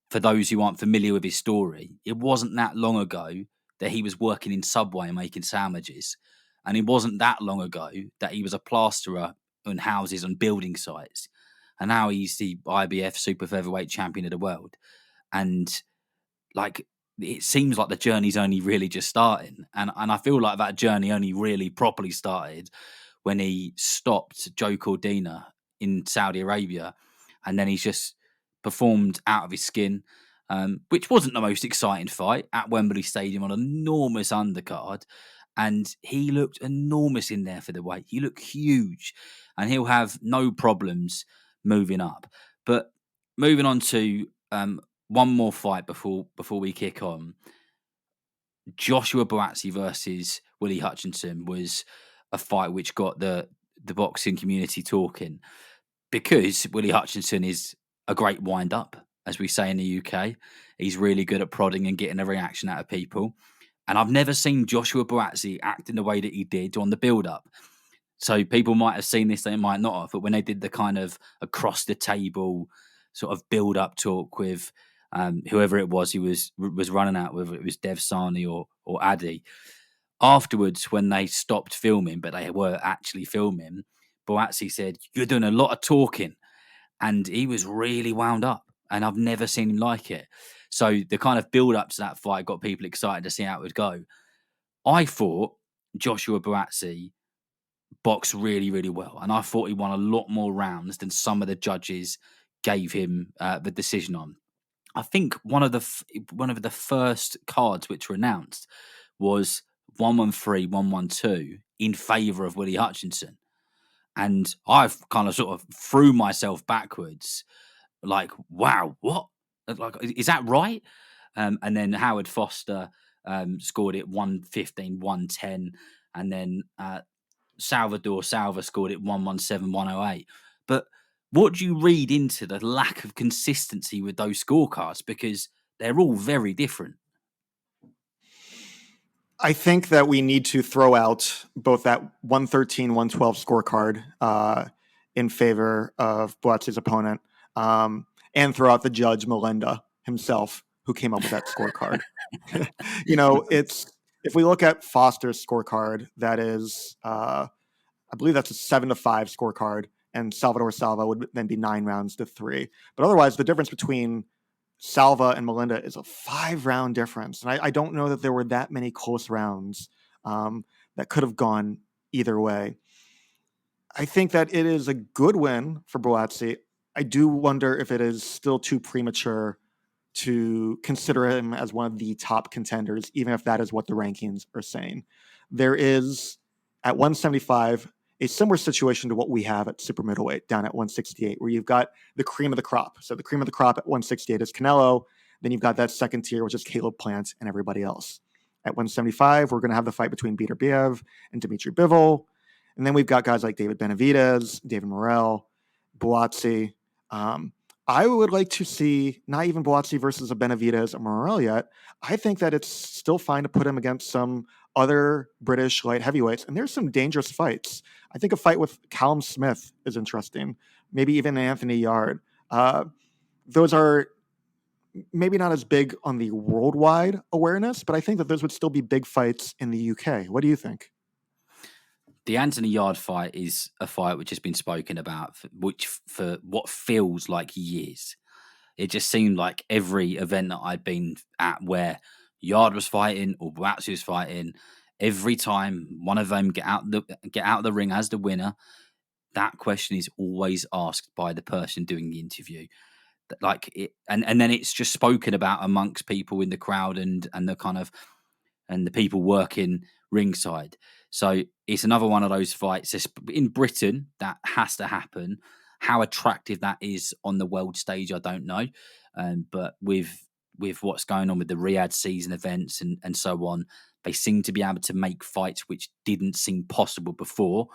S1: for those who aren't familiar with his story, it wasn't that long ago that he was working in Subway and making sandwiches. And it wasn't that long ago that he was a plasterer on houses on building sites. And now he's the IBF super featherweight champion of the world. And it seems like the journey's only really just starting. And I feel like that journey only really properly started when he stopped Joe Cordina in Saudi Arabia. And then he's just performed out of his skin, which wasn't the most exciting fight, at Wembley Stadium on an enormous undercard. And he looked enormous in there for the weight. He looked huge, and he'll have no problems moving up. But moving on to one more fight before we kick on. Joshua Buatsi versus Willie Hutchinson was a fight which got the boxing community talking, because Willie Hutchinson is a great wind-up, as we say in the UK. He's really good at prodding and getting a reaction out of people. And I've never seen Joshua Buatsi act in the way that he did on the build-up. So people might have seen this, they might not have, but when they did the kind of across-the-table sort of build-up talk with whoever it was he was running out, whether it was Dev Sani or Addy, afterwards, when they stopped filming, but they were actually filming, Buatsi said, "You're doing a lot of talking." And he was really wound up, and I've never seen him like it. So the kind of build-up to that fight got people excited to see how it would go. I thought Joshua Buatsi boxed really, really well, and I thought he won a lot more rounds than some of the judges gave him the decision on. I think one of the first cards which were announced was 113, 112 in favour of Willie Hutchinson. And I've kind of sort of threw myself backwards, like, wow, what? Like, is that right? And then Howard Foster scored it 115, 110. And then Salvador Salva scored it 117, 108. But what do you read into the lack of consistency with those scorecards? Because they're all very different.
S2: I think that we need to throw out both that 113, 112 scorecard in favor of Buatsi's opponent, and throw out the judge, Melenda himself, who came up with that scorecard. It's if we look at Foster's scorecard, that is, I believe that's a 7-5 scorecard, and Salvador Salva would then be 9 rounds to 3. But otherwise, the difference between Salva and Melinda is a 5-round difference, and I don't know that there were that many close rounds that could have gone either way. I think that it is a good win for Buatsi. I do wonder if it is still too premature to consider him as one of the top contenders, even if that is what the rankings are saying. There is, at 175, a similar situation to what we have at super middleweight down at 168, where you've got the cream of the crop. So the cream of the crop at 168 is Canelo. Then you've got that second tier, which is Caleb Plant and everybody else. At 175, we're going to have the fight between Peter Biev and Dimitri Bivol. And then we've got guys like David Benavidez, David Morrell, Buatsi. I would like to see not even Buatsi versus a Benavidez or Morrell yet. I think that it's still fine to put him against some other British light heavyweights. And there's some dangerous fights. I think a fight with Callum Smith is interesting. Maybe even Anthony Yard. Those are maybe not as big on the worldwide awareness, but I think that those would still be big fights in the UK. What do you think?
S1: The Anthony Yard fight is a fight which has been spoken about for what feels like years. It just seemed like every event that I'd been at where Yard was fighting or Buatsi was fighting, every time one of them get out of the ring as the winner, that question is always asked by the person doing the interview. And then it's just spoken about amongst people in the crowd and the people working ringside. So it's another one of those fights in Britain that has to happen. How attractive that is on the world stage, I don't know. But with what's going on with the Riyadh season events and so on, they seem to be able to make fights which didn't seem possible before,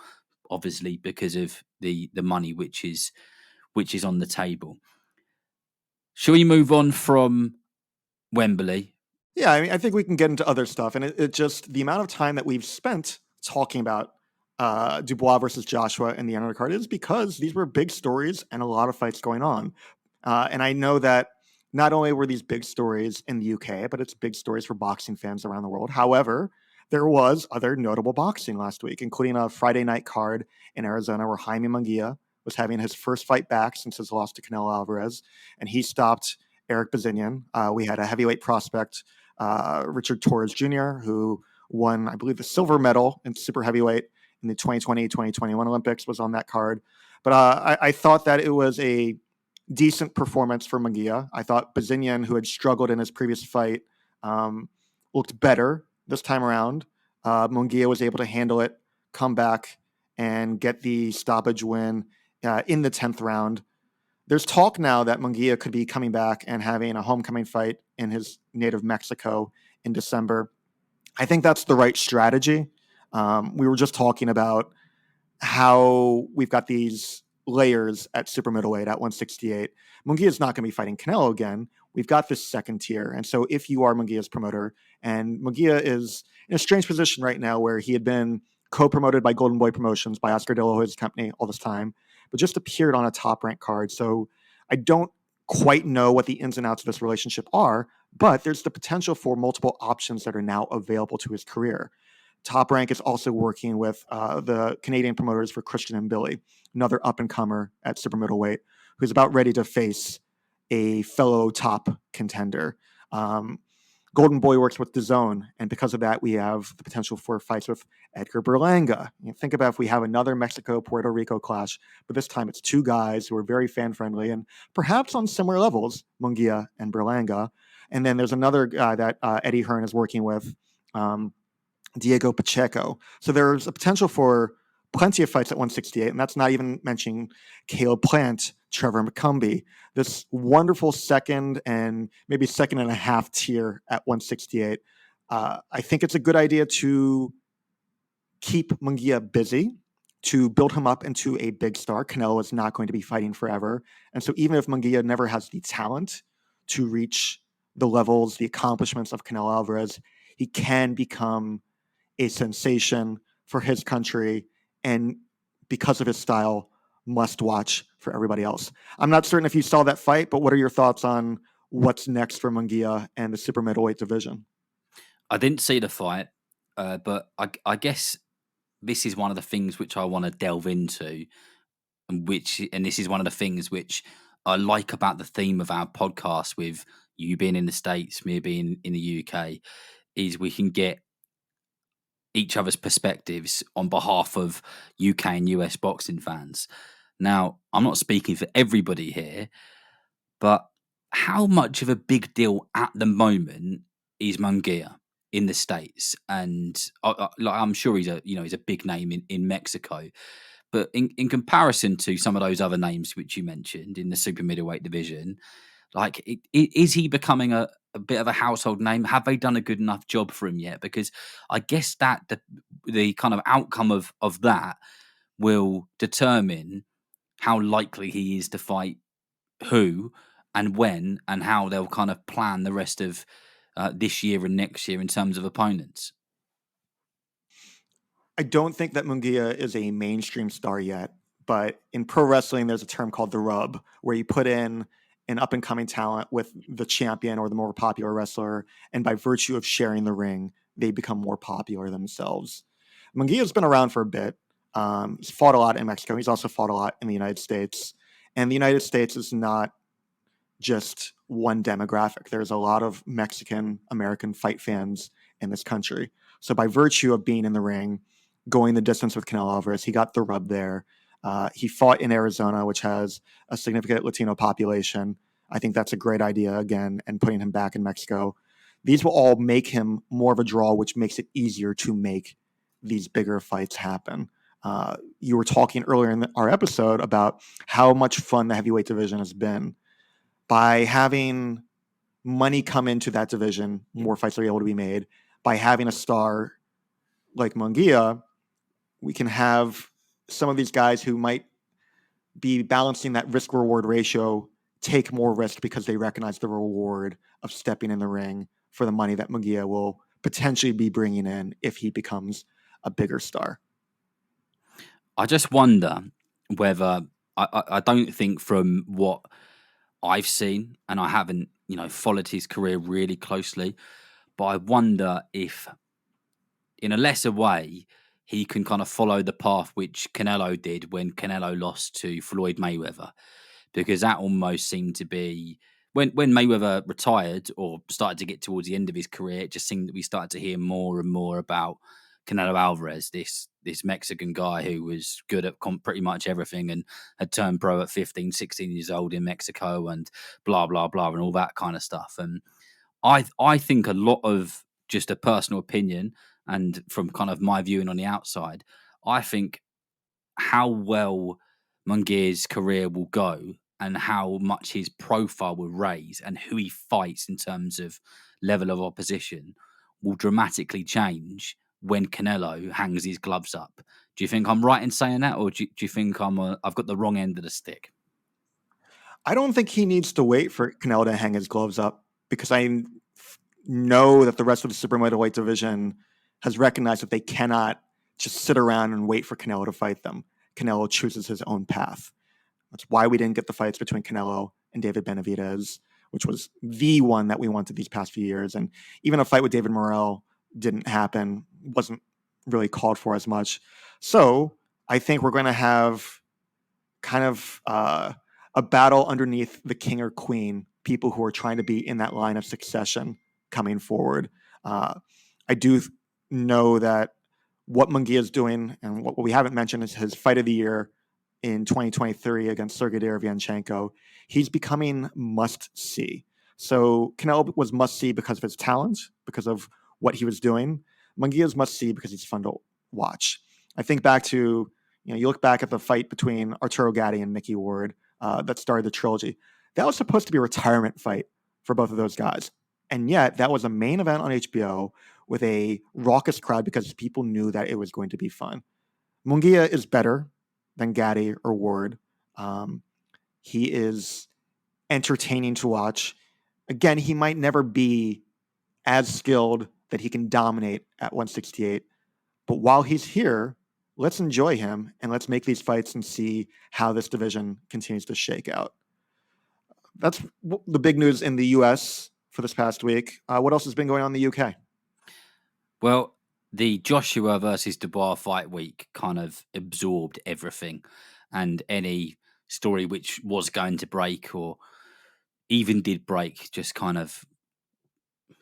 S1: obviously because of the money which is on the table. Shall we move on from Wembley?
S2: Yeah, I mean, I think we can get into other stuff, and it just the amount of time that we've spent talking about Dubois versus Joshua in the undercard is because these were big stories and a lot of fights going on. And I know that not only were these big stories in the UK, but it's big stories for boxing fans around the world. However, there was other notable boxing last week, including a Friday night card in Arizona where Jaime Munguia was having his first fight back since his loss to Canelo Alvarez, and he stopped Erik Bazinyan. We had a heavyweight prospect, Richard Torres Jr., who won, I believe, the silver medal in super heavyweight in the 2020-2021 Olympics, was on that card. But I thought that it was a decent performance for Munguia. I thought Bazinyan, who had struggled in his previous fight, looked better this time around. Munguia was able to handle it, come back, and get the stoppage win in the 10th round. There's talk now that Munguia could be coming back and having a homecoming fight in his native Mexico in December. I think that's the right strategy. We were just talking about how we've got these layers at super middleweight at 168. Munguia is not going to be fighting Canelo again. We've got this second tier. And so if you are Munguia's promoter, and Munguia is in a strange position right now where he had been co-promoted by Golden Boy Promotions, by Oscar De La Hoya's company all this time, but just appeared on a top-ranked card. So I don't quite know what the ins and outs of this relationship are, but there's the potential for multiple options that are now available to his career. Top Rank is also working with the Canadian promoters for Christian and Billy, another up-and-comer at super middleweight, who's about ready to face a fellow top contender. Golden Boy works with DAZN, and because of that, we have the potential for fights with Edgar Berlanga. Think about if we have another Mexico-Puerto Rico clash, but this time it's two guys who are very fan-friendly and perhaps on similar levels, Munguia and Berlanga. And then there's another guy that Eddie Hearn is working with, Diego Pacheco. So there's a potential for plenty of fights at 168, and that's not even mentioning Caleb Plant, Trevor McCumbee, this wonderful second and maybe second and a half tier at 168. I think it's a good idea to keep Munguia busy, to build him up into a big star. Canelo is not going to be fighting forever. And so even if Munguia never has the talent to reach the levels, the accomplishments of Canelo Alvarez, he can become a sensation for his country, and because of his style, must watch for everybody else. I'm not certain if you saw that fight, but what are your thoughts on what's next for Munguia and the super middleweight division.
S1: I didn't see the fight, but I guess this is one of the things which I want to delve into, and this is one of the things which I like about the theme of our podcast, with you being in the States, me being in the UK, is we can get each other's perspectives on behalf of UK and US boxing fans. Now, I'm not speaking for everybody here, but how much of a big deal at the moment is Munguia in the States? And I'm sure he's a big name in Mexico. But in comparison to some of those other names which you mentioned in the super middleweight division, like, is he becoming a bit of a household name? Have they done a good enough job for him yet? Because I guess that the kind of outcome of that will determine how likely he is to fight who and when, and how they'll kind of plan the rest of this year and next year in terms of opponents.
S2: I don't think that Munguia is a mainstream star yet, but in pro wrestling, there's a term called the rub, where you put in an up and coming talent with the champion or the more popular wrestler, and by virtue of sharing the ring, they become more popular themselves. Munguia's been around for a bit. He's fought a lot in Mexico. He's also fought a lot in the United States. And the United States is not just one demographic. There's a lot of Mexican American fight fans in this country. So by virtue of being in the ring, going the distance with Canelo Alvarez, he got the rub there. He fought in Arizona, which has a significant Latino population. I think that's a great idea, again, and putting him back in Mexico. These will all make him more of a draw, which makes it easier to make these bigger fights happen. You were talking earlier in our episode about how much fun the heavyweight division has been. By having money come into that division, more fights are able to be made. By having a star like Munguia, we can have some of these guys who might be balancing that risk-reward ratio take more risk because they recognize the reward of stepping in the ring for the money that Munguia will potentially be bringing in if he becomes a bigger star.
S1: I just wonder whether I don't think, from what I've seen, and I haven't, followed his career really closely, but I wonder if, in a lesser way, he can kind of follow the path which Canelo did when Canelo lost to Floyd Mayweather, because that almost seemed to be when Mayweather retired or started to get towards the end of his career. It just seemed that we started to hear more and more about Canelo Alvarez, this Mexican guy who was good at pretty much everything and had turned pro at 15, 16 years old in Mexico and blah, blah, blah, and all that kind of stuff. And I think a lot of, just a personal opinion and from kind of my viewing on the outside, I think how well Munguia's career will go and how much his profile will raise and who he fights in terms of level of opposition will dramatically change when Canelo hangs his gloves up. Do you think I'm right in saying that, or do you think I've got the wrong end of the stick?
S2: I don't think he needs to wait for Canelo to hang his gloves up, because I know that the rest of the super middleweight division has recognized that they cannot just sit around and wait for Canelo to fight them. Canelo chooses his own path. That's why we didn't get the fights between Canelo and David Benavidez, which was the one that we wanted these past few years. And even a fight with David Morrell didn't happen, wasn't really called for as much. So I think we're going to have kind of a battle underneath the king or queen, people who are trying to be in that line of succession coming forward. I do know that what Munguia is doing, and what we haven't mentioned, is his fight of the year in 2023 against Sergey Derevyanchenko. He's becoming must-see. So Canelo was must-see because of his talent, because of what he was doing. Munguia is must-see because he's fun to watch. I think back to, you look back at the fight between Arturo Gatti and Mickey Ward that started the trilogy. That was supposed to be a retirement fight for both of those guys. And yet that was a main event on HBO with a raucous crowd because people knew that it was going to be fun. Munguia is better than Gatti or Ward. He is entertaining to watch. Again, he might never be as skilled that he can dominate at 168. But while he's here, let's enjoy him and let's make these fights and see how this division continues to shake out. That's the big news in the US for this past week. What else has been going on in the UK?
S1: Well, the Joshua versus Dubois fight week kind of absorbed everything, and any story which was going to break or even did break just kind of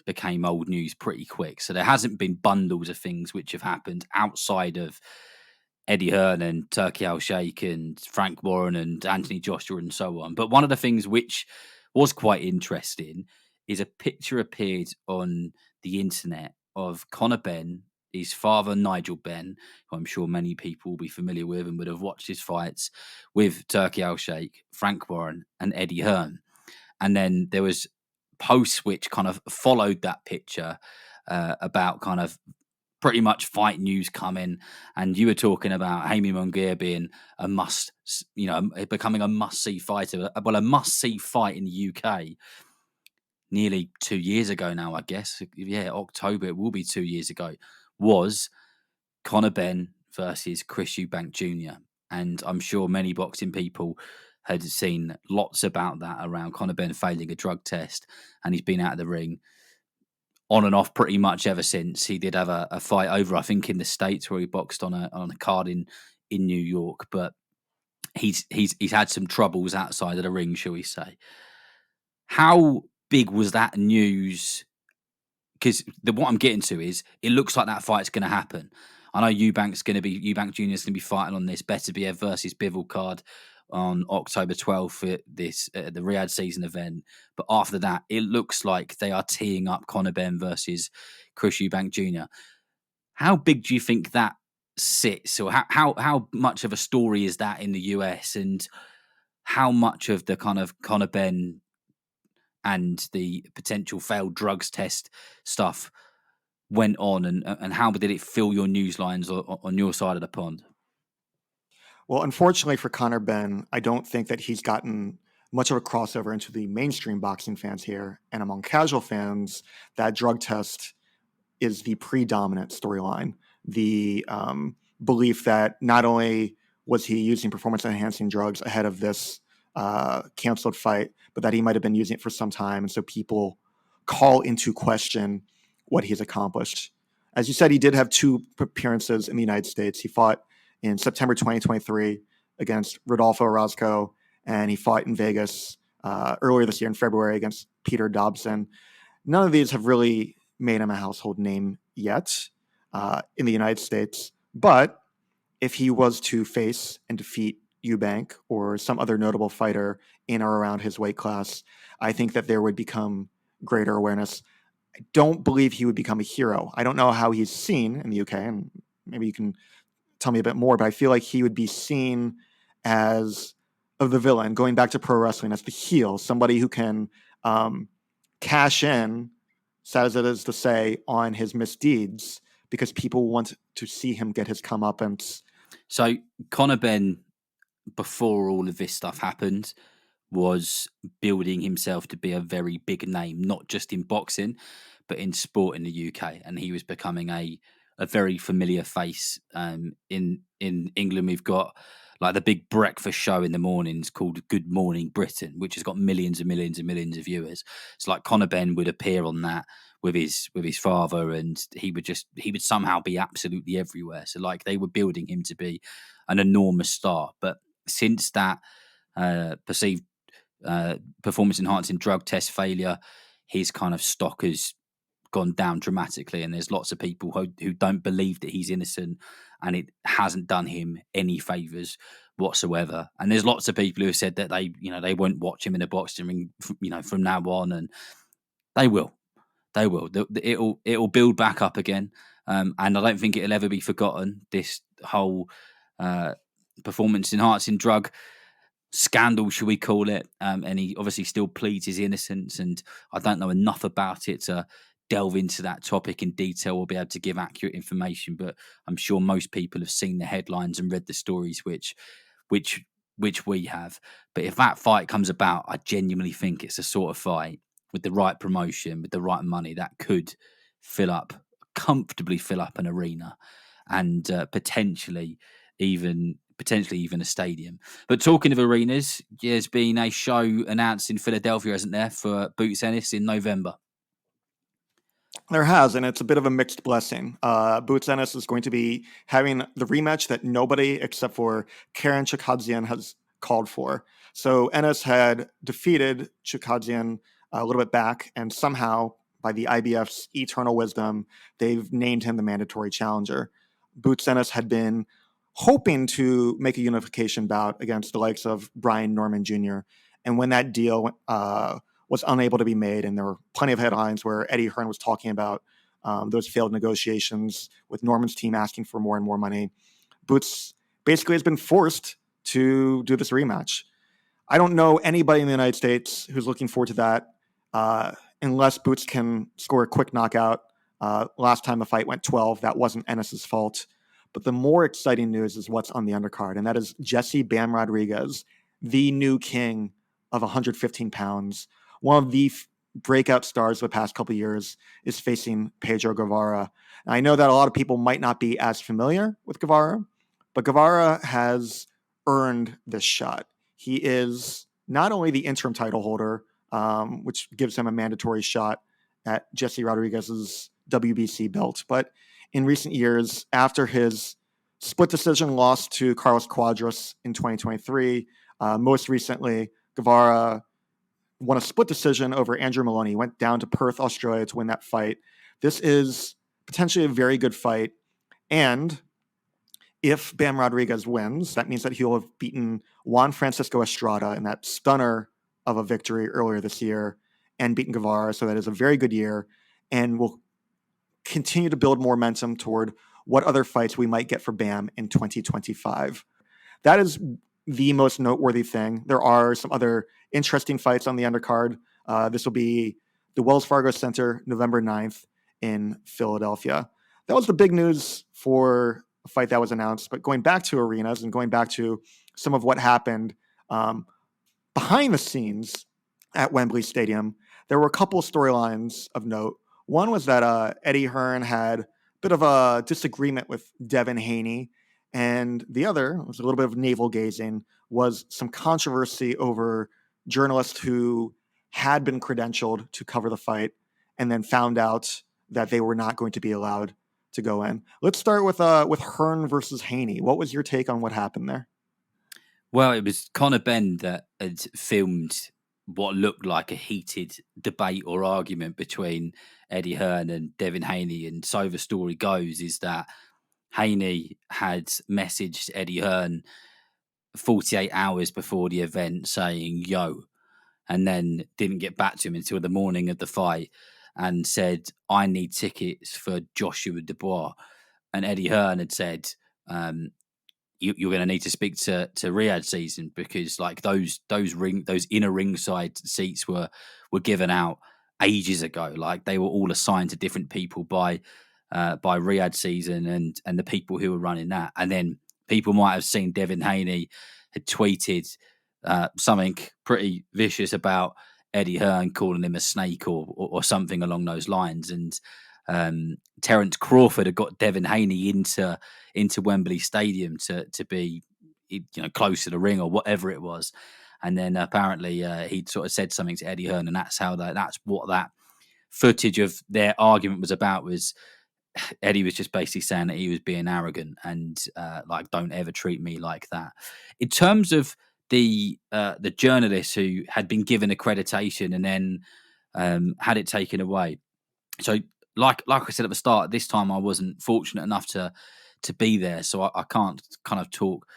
S1: became old news pretty quick. So there hasn't been bundles of things which have happened outside of Eddie Hearn and Turkey Al Sheikh and Frank Warren and Anthony Joshua and so on. But one of the things which was quite interesting is a picture appeared on the internet of Conor Benn, his father Nigel Benn, who I'm sure many people will be familiar with and would have watched his fights with Turkey Al Sheikh, Frank Warren and Eddie Hearn. And then there was posts which kind of followed that picture about kind of pretty much fight news coming, and you were talking about Jaime Munguia being a must, becoming a must-see fighter. Well, a must-see fight in the UK nearly 2 years ago now, I guess. Yeah, October, it will be 2 years ago, was Conor Benn versus Chris Eubank Jr. And I'm sure many boxing people had seen lots about that around Conor Benn failing a drug test, and he's been out of the ring on and off pretty much ever since. He did have a fight over, I think, in the States where he boxed on a card in New York, but he's had some troubles outside of the ring, shall we say. How big was that news? Because what I'm getting to is it looks like that fight's going to happen. I know Eubank Jr. is going to be fighting on this Beterbiev versus Bivol card on October 12th for this the Riyadh season event. But after that, it looks like they are teeing up Conor Benn versus Chris Eubank Jr. How big do you think that sits, or how much of a story is that in the US, and how much of the kind of Conor Benn and the potential failed drugs test stuff went on, and how did it fill your news lines on your side of the pond?
S2: Well, unfortunately for Conor Benn, I don't think that he's gotten much of a crossover into the mainstream boxing fans here. And among casual fans, that drug test is the predominant storyline. The belief that not only was he using performance-enhancing drugs ahead of this canceled fight, but that he might have been using it for some time. And so people call into question what he's accomplished. As you said, he did have 2 appearances in the United States. He fought in September 2023 against Rodolfo Orozco, and he fought in Vegas earlier this year in February against Peter Dobson. None of these have really made him a household name yet in the United States. But if he was to face and defeat Eubank or some other notable fighter in or around his weight class, I think that there would become greater awareness. I don't believe he would become a hero. I don't know how he's seen in the UK, and maybe you can tell me a bit more, but I feel like he would be seen as the villain, going back to pro wrestling, as the heel, somebody who can cash in, sad as it is to say, on his misdeeds because people want to see him get his comeuppance.
S1: So Conor Benn, before all of this stuff happened, was building himself to be a very big name, not just in boxing, but in sport in the UK. And he was becoming a very familiar face. In England, we've got like the big breakfast show in the mornings called Good Morning Britain, which has got millions and millions and millions of viewers. It's like Conor Benn would appear on that with his father, and he would somehow be absolutely everywhere. So like they were building him to be an enormous star. But since that perceived performance enhancing drug test failure, his kind of stock has gone down dramatically, and there's lots of people who don't believe that he's innocent, and it hasn't done him any favors whatsoever. And there's lots of people who have said that they won't watch him in a boxing ring, from now on, and they will. It'll build back up again, and I don't think it'll ever be forgotten. This whole performance enhancing drug scandal, should we call it? And he obviously still pleads his innocence, and I don't know enough about it to delve into that topic in detail or be able to give accurate information. But I'm sure most people have seen the headlines and read the stories which we have. But if that fight comes about, I genuinely think it's a sort of fight with the right promotion, with the right money, that could comfortably fill up an arena, and potentially even potentially even a stadium. But talking of arenas, there's been a show announced in Philadelphia, isn't there, for Boots Ennis in November?
S2: There has, and it's a bit of a mixed blessing. Boots Ennis is going to be having the rematch that nobody except for Karen Chukhadzhian has called for. So Ennis had defeated Chukhadzhian a little bit back, and somehow, by the IBF's eternal wisdom, they've named him the mandatory challenger. Boots Ennis had been hoping to make a unification bout against the likes of Brian Norman Jr., and when that deal was unable to be made, and there were plenty of headlines where Eddie Hearn was talking about those failed negotiations with Norman's team asking for more and more money. Boots basically has been forced to do this rematch. I don't know anybody in the United States who's looking forward to that unless Boots can score a quick knockout. Last time the fight went 12, that wasn't Ennis's fault. But the more exciting news is what's on the undercard, and that is Jesse Bam Rodriguez, the new king of 115 pounds. One of the breakout stars of the past couple of years is facing Pedro Guevara. And I know that a lot of people might not be as familiar with Guevara, but Guevara has earned this shot. He is not only the interim title holder, which gives him a mandatory shot at Jesse Rodriguez's WBC belt, but in recent years, after his split decision loss to Carlos Cuadras in 2023, most recently, Guevara won a split decision over Andrew Maloney. He went down to Perth, Australia to win that fight. This is potentially a very good fight. And if Bam Rodriguez wins, that means that he'll have beaten Juan Francisco Estrada in that stunner of a victory earlier this year and beaten Guevara. So that is a very good year, and will continue to build momentum toward what other fights we might get for Bam in 2025. That is the most noteworthy thing. There are some other interesting fights on the undercard. This will be the Wells Fargo Center, November 9th in Philadelphia. That was the big news for a fight that was announced. But going back to arenas and going back to some of what happened behind the scenes at Wembley Stadium, there were a couple of storylines of note. One was that Eddie Hearn had a bit of a disagreement with Devin Haney, and the other was a little bit of navel gazing, was some controversy over journalists who had been credentialed to cover the fight and then found out that they were not going to be allowed to go in. Let's start with Hearn versus Haney. What was your take on what happened there?
S1: Well, it was Conor Benn that had filmed what looked like a heated debate or argument between Eddie Hearn and Devin Haney. And so the story goes is that Haney had messaged Eddie Hearn 48 hours before the event saying, yo, and then didn't get back to him until the morning of the fight and said, I need tickets for Joshua Dubois. And Eddie Hearn had said, you're going to need to speak to Riyadh season, because like those inner ringside seats were given out ages ago. Like they were all assigned to different people by Riyadh season and the people who were running that. And then people might have seen Devin Haney had tweeted something pretty vicious about Eddie Hearn, calling him a snake or something along those lines. And Terence Crawford had got Devin Haney into Wembley Stadium to be, close to the ring or whatever it was. And then apparently he'd sort of said something to Eddie Hearn, and that's what that footage of their argument was about. Was Eddie was just basically saying that he was being arrogant and like, don't ever treat me like that. In terms of the journalist who had been given accreditation and then had it taken away. So like I said at the start, this time I wasn't fortunate enough to be there, so I can't kind of talk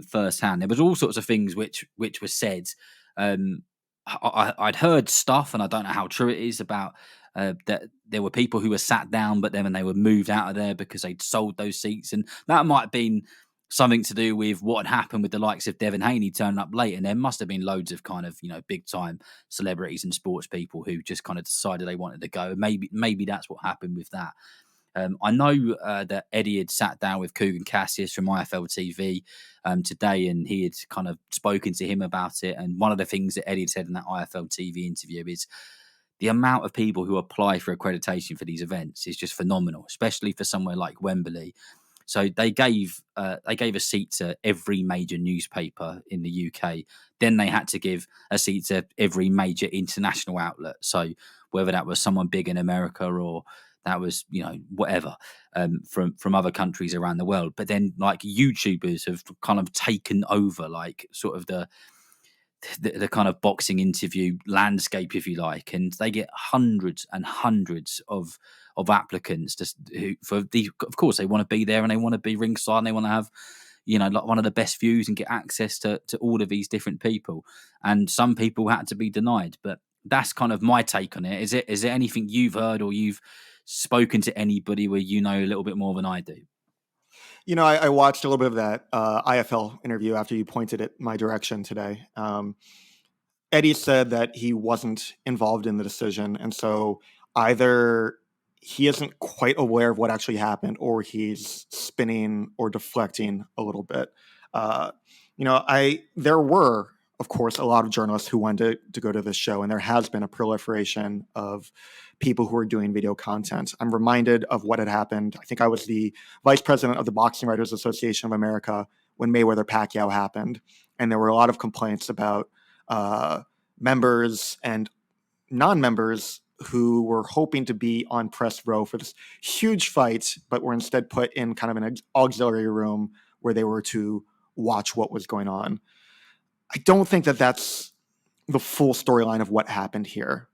S1: firsthand. There was all sorts of things which were said. I'd heard stuff, and I don't know how true it is, about that there were people who were sat down, but then when they were moved out of there because they'd sold those seats, and that might have been something to do with what had happened with the likes of Devin Haney turning up late. And there must have been loads of kind of, big time celebrities and sports people who just kind of decided they wanted to go. Maybe that's what happened with that. I know that Eddie had sat down with Kugan Cassius from IFL TV today, and he had kind of spoken to him about it. And one of the things that Eddie had said in that IFL TV interview is the amount of people who apply for accreditation for these events is just phenomenal, especially for somewhere like Wembley. So they gave a seat to every major newspaper in the UK. Then they had to give a seat to every major international outlet. So whether that was someone big in America or that was, whatever, from other countries around the world. But then like YouTubers have kind of taken over like sort of the kind of boxing interview landscape, if you like, and they get hundreds and hundreds of applicants of course they want to be there and they want to be ringside and they want to have like one of the best views and get access to all of these different people, and some people had to be denied. But that's kind of my take on it. Is there anything you've heard or you've spoken to anybody where you know a little bit more than I do?
S2: I watched a little bit of that IFL interview after you pointed it my direction today. Eddie said that he wasn't involved in the decision, and so either he isn't quite aware of what actually happened, or he's spinning or deflecting a little bit. There were, of course, a lot of journalists who wanted to go to this show, and there has been a proliferation of people who are doing video content. I'm reminded of what had happened. I think I was the vice president of the Boxing Writers Association of America when Mayweather-Pacquiao happened, and there were a lot of complaints about members and non-members who were hoping to be on press row for this huge fight, but were instead put in kind of an auxiliary room where they were to watch what was going on. I don't think that that's the full storyline of what happened here.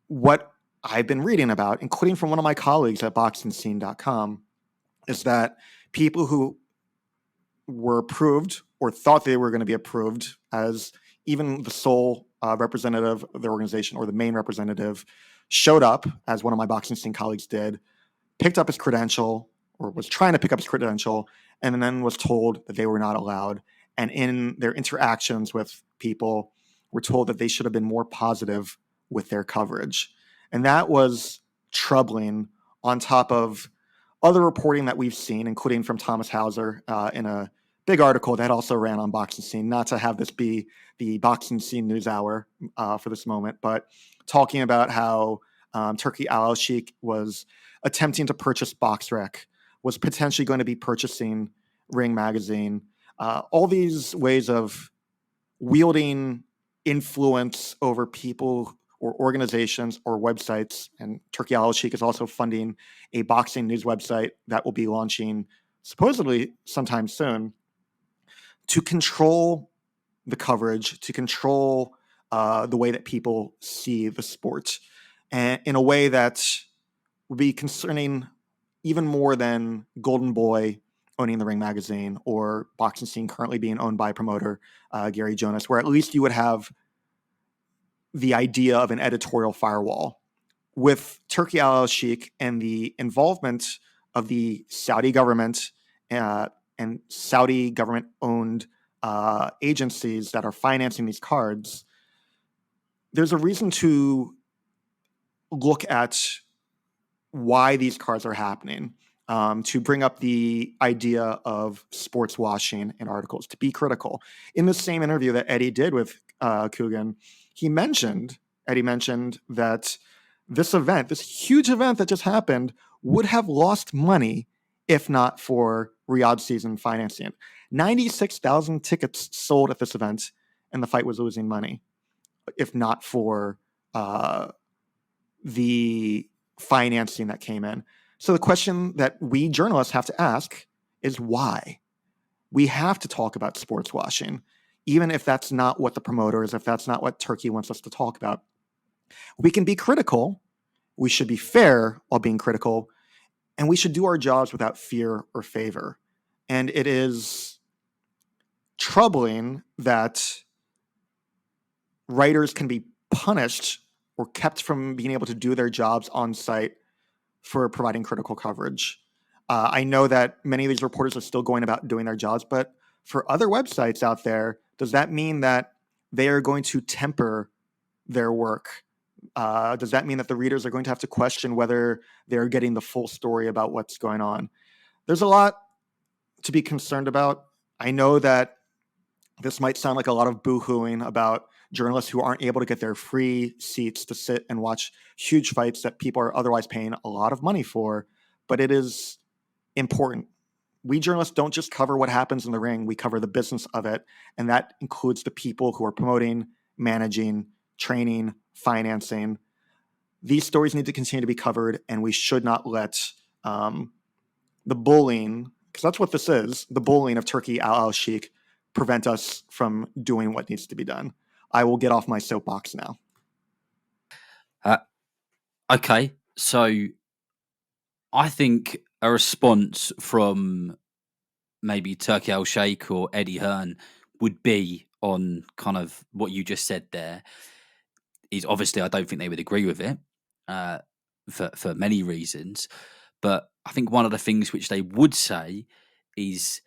S2: What I've been reading about, including from one of my colleagues at boxingscene.com, is that people who were approved or thought they were going to be approved as even the sole representative of the organization or the main representative showed up, as one of my Boxing Scene colleagues did, picked up his credential or was trying to pick up his credential, and then was told that they were not allowed. And in their interactions with people, were told that they should have been more positive with their coverage. And that was troubling, on top of other reporting that we've seen, including from Thomas Hauser in a big article that also ran on Boxing Scene. Not to have this be the Boxing Scene news hour for this moment, but talking about how Turki Al-Sheikh was attempting to purchase BoxRec, was potentially going to be purchasing Ring Magazine. All these ways of wielding influence over people or organizations or websites. And Turki Al-Sheikh is also funding a boxing news website that will be launching supposedly sometime soon, to control the coverage, to control the way that people see the sport, and in a way that would be concerning even more than Golden Boy owning the Ring Magazine or Boxing Scene currently being owned by promoter Gary Jonas, where at least you would have the idea of an editorial firewall. With Turki Al-Sheikh and the involvement of the Saudi government and Saudi government-owned agencies that are financing these cards, there's a reason to look at why these cards are happening, to bring up the idea of sports washing in articles, to be critical. In the same interview that Eddie did with Coogan, Eddie mentioned that this event, this huge event that just happened, would have lost money if not for Riyadh season financing. 96,000 tickets sold at this event, and the fight was losing money if not for the financing that came in. So the question that we journalists have to ask is why? We have to talk about sports washing, even if that's not what the promoters, if that's not what Turki wants us to talk about. We can be critical. We should be fair while being critical, and we should do our jobs without fear or favor. And it is troubling that writers can be punished or kept from being able to do their jobs on site for providing critical coverage. I know that many of these reporters are still going about doing their jobs, but for other websites out there, does that mean that they are going to temper their work? Does that mean that the readers are going to have to question whether they're getting the full story about what's going on? There's a lot to be concerned about. I know that this might sound like a lot of boo-hooing about journalists who aren't able to get their free seats to sit and watch huge fights that people are otherwise paying a lot of money for, but it is important. we journalists don't just cover what happens in the ring, we cover the business of it. And that includes the people who are promoting, managing, training, financing. These stories need to continue to be covered, and we should not let the bullying, because that's what this is, the bullying of Turki Al-Sheikh, prevent us from doing what needs to be done. I will get off my soapbox now.
S1: Okay, so I think a response from maybe Turki Al-Sheikh or Eddie Hearn would be on kind of what you just said there. Is obviously I don't think they would agree with it for many reasons, but I think one of the things which they would say is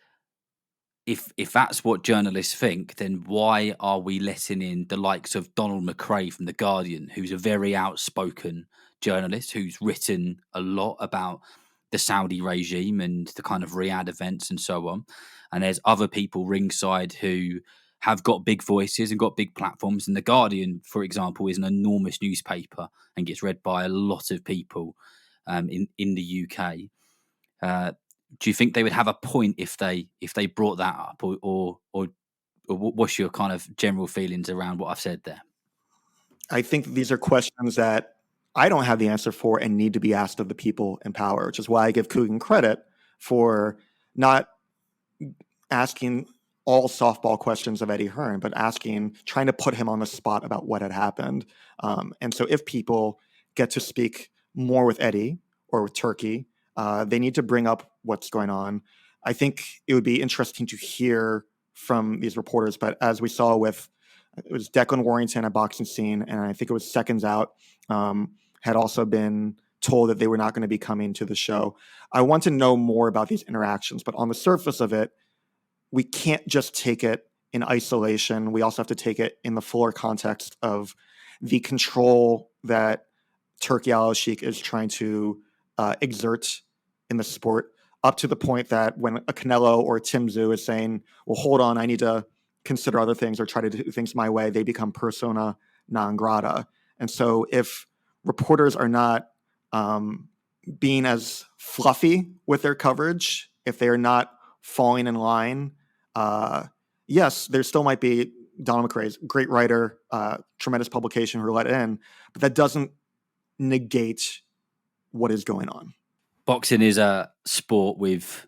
S1: if that's what journalists think, then why are we letting in the likes of Donald McRae from The Guardian, who's a very outspoken journalist who's written a lot about the Saudi regime and the kind of Riyadh events and so on. And there's other people ringside who have got big voices and got big platforms. And The Guardian, for example, is an enormous newspaper and gets read by a lot of people in the UK. Do you think they would have a point if they brought that up, or what's your kind of general feelings around what I've said there?
S2: I think these are questions that I don't have the answer for and need to be asked of the people in power, which is why I give Coogan credit for not asking all softball questions of Eddie Hearn, but trying to put him on the spot about what had happened. And so if people get to speak more with Eddie or with Turki, they need to bring up what's going on. I think it would be interesting to hear from these reporters, but as we saw with, it was Declan Warrington at Boxing Scene, and I think it was Seconds Out, had also been told that they were not going to be coming to the show. I want to know more about these interactions, but on the surface of it, we can't just take it in isolation. We also have to take it in the fuller context of the control that Turki Al-Sheikh is trying to exert in the sport, up to the point that when a Canelo or a Tim Tszyu is saying, well, hold on, I need to consider other things or try to do things my way, they become persona non grata. And so if reporters are not being as fluffy with their coverage, if they are not falling in line, yes, there still might be Donald McRae's great writer, tremendous publication who let it in, but that doesn't negate what is going on.
S1: Boxing is a sport with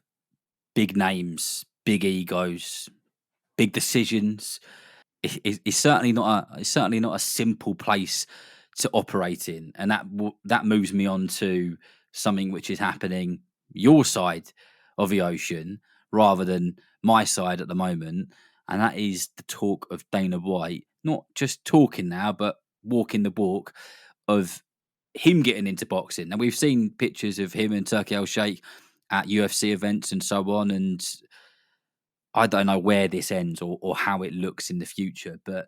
S1: big names, big egos, big decisions. It's certainly not a simple place to operate in, and that moves me on to something which is happening your side of the ocean rather than my side at the moment, and that is the talk of Dana White not just talking now, but walking the walk of him getting into boxing. Now we've seen pictures of him and Turki Al-Sheikh at UFC events and so on, and I don't know where this ends or how it looks in the future, but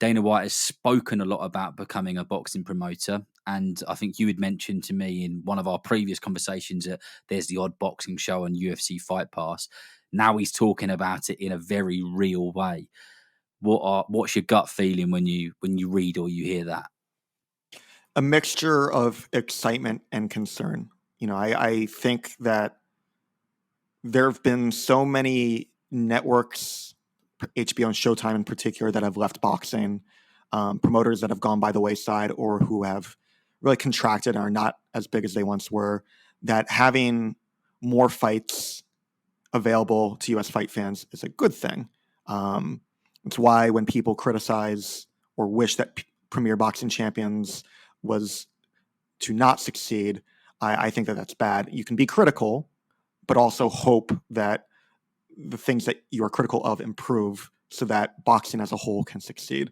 S1: Dana White has spoken a lot about becoming a boxing promoter. And I think you had mentioned to me in one of our previous conversations that there's the odd boxing show on UFC Fight Pass. Now he's talking about it in a very real way. What's your gut feeling when you read or you hear that?
S2: A mixture of excitement and concern. I think that there have been so many networks, HBO and Showtime in particular, that have left boxing, promoters that have gone by the wayside or who have really contracted and are not as big as they once were, that having more fights available to U.S. fight fans is a good thing. It's why when people criticize or wish that Premier Boxing Champions was to not succeed, I think that that's bad. You can be critical, but also hope that the things that you are critical of improve so that boxing as a whole can succeed.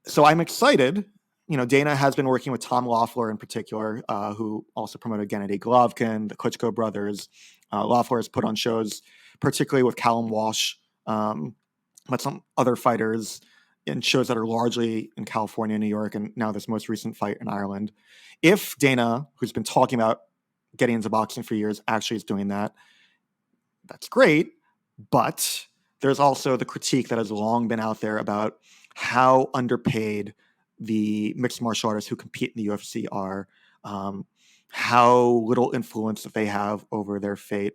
S2: So I'm excited. Dana has been working with Tom Loeffler in particular, who also promoted Gennady Golovkin, the Klitschko brothers. Loeffler has put on shows, particularly with Callum Walsh, but some other fighters in shows that are largely in California, New York, and now this most recent fight in Ireland. If Dana, who's been talking about getting into boxing for years, actually is doing that, that's great. But there's also the critique that has long been out there about how underpaid the mixed martial artists who compete in the UFC are, how little influence that they have over their fate.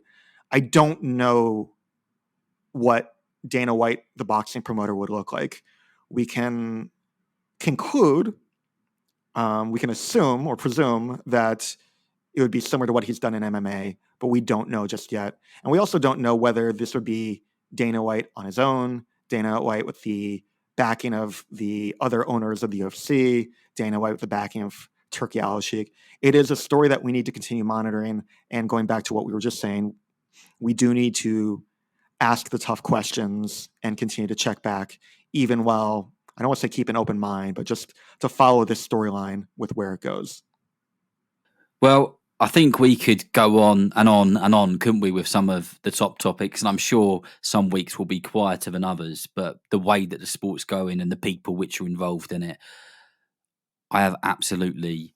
S2: I don't know what Dana White, the boxing promoter, would look like. We can conclude, we can assume or presume that it would be similar to what he's done in MMA, but we don't know just yet. And we also don't know whether this would be Dana White on his own, Dana White with the backing of the other owners of the UFC, Dana White with the backing of Turki Al-Sheikh. It is a story that we need to continue monitoring. And going back to what we were just saying, we do need to ask the tough questions and continue to check back, even while, I don't want to say keep an open mind, but just to follow this storyline with where it goes.
S1: Well, I think we could go on and on and on, couldn't we, with some of the top topics? And I'm sure some weeks will be quieter than others, but the way that the sport's going and the people which are involved in it, I have absolutely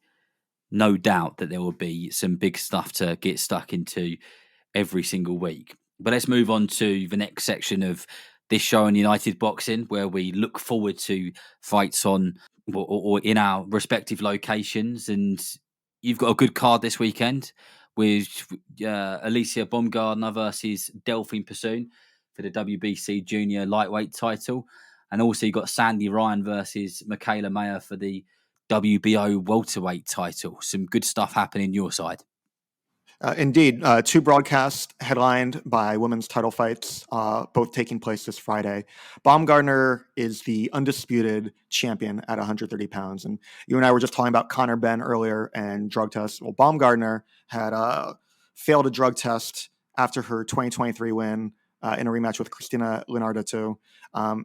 S1: no doubt that there will be some big stuff to get stuck into every single week. But let's move on to the next section of this show on United Boxing, where we look forward to fights on or in our respective locations. And you've got a good card this weekend with Alicia Baumgardner versus Delphine Pursoon for the WBC Junior Lightweight title. And also you've got Sandy Ryan versus Michaela Mayer for the WBO Welterweight title. Some good stuff happening your side.
S2: Indeed, two broadcasts headlined by women's title fights, both taking place this Friday. Baumgardner is the undisputed champion at 130 pounds. And you and I were just talking about Conor Benn earlier and drug tests. Well, Baumgardner had failed a drug test after her 2023 win in a rematch with Cristina Leonardo.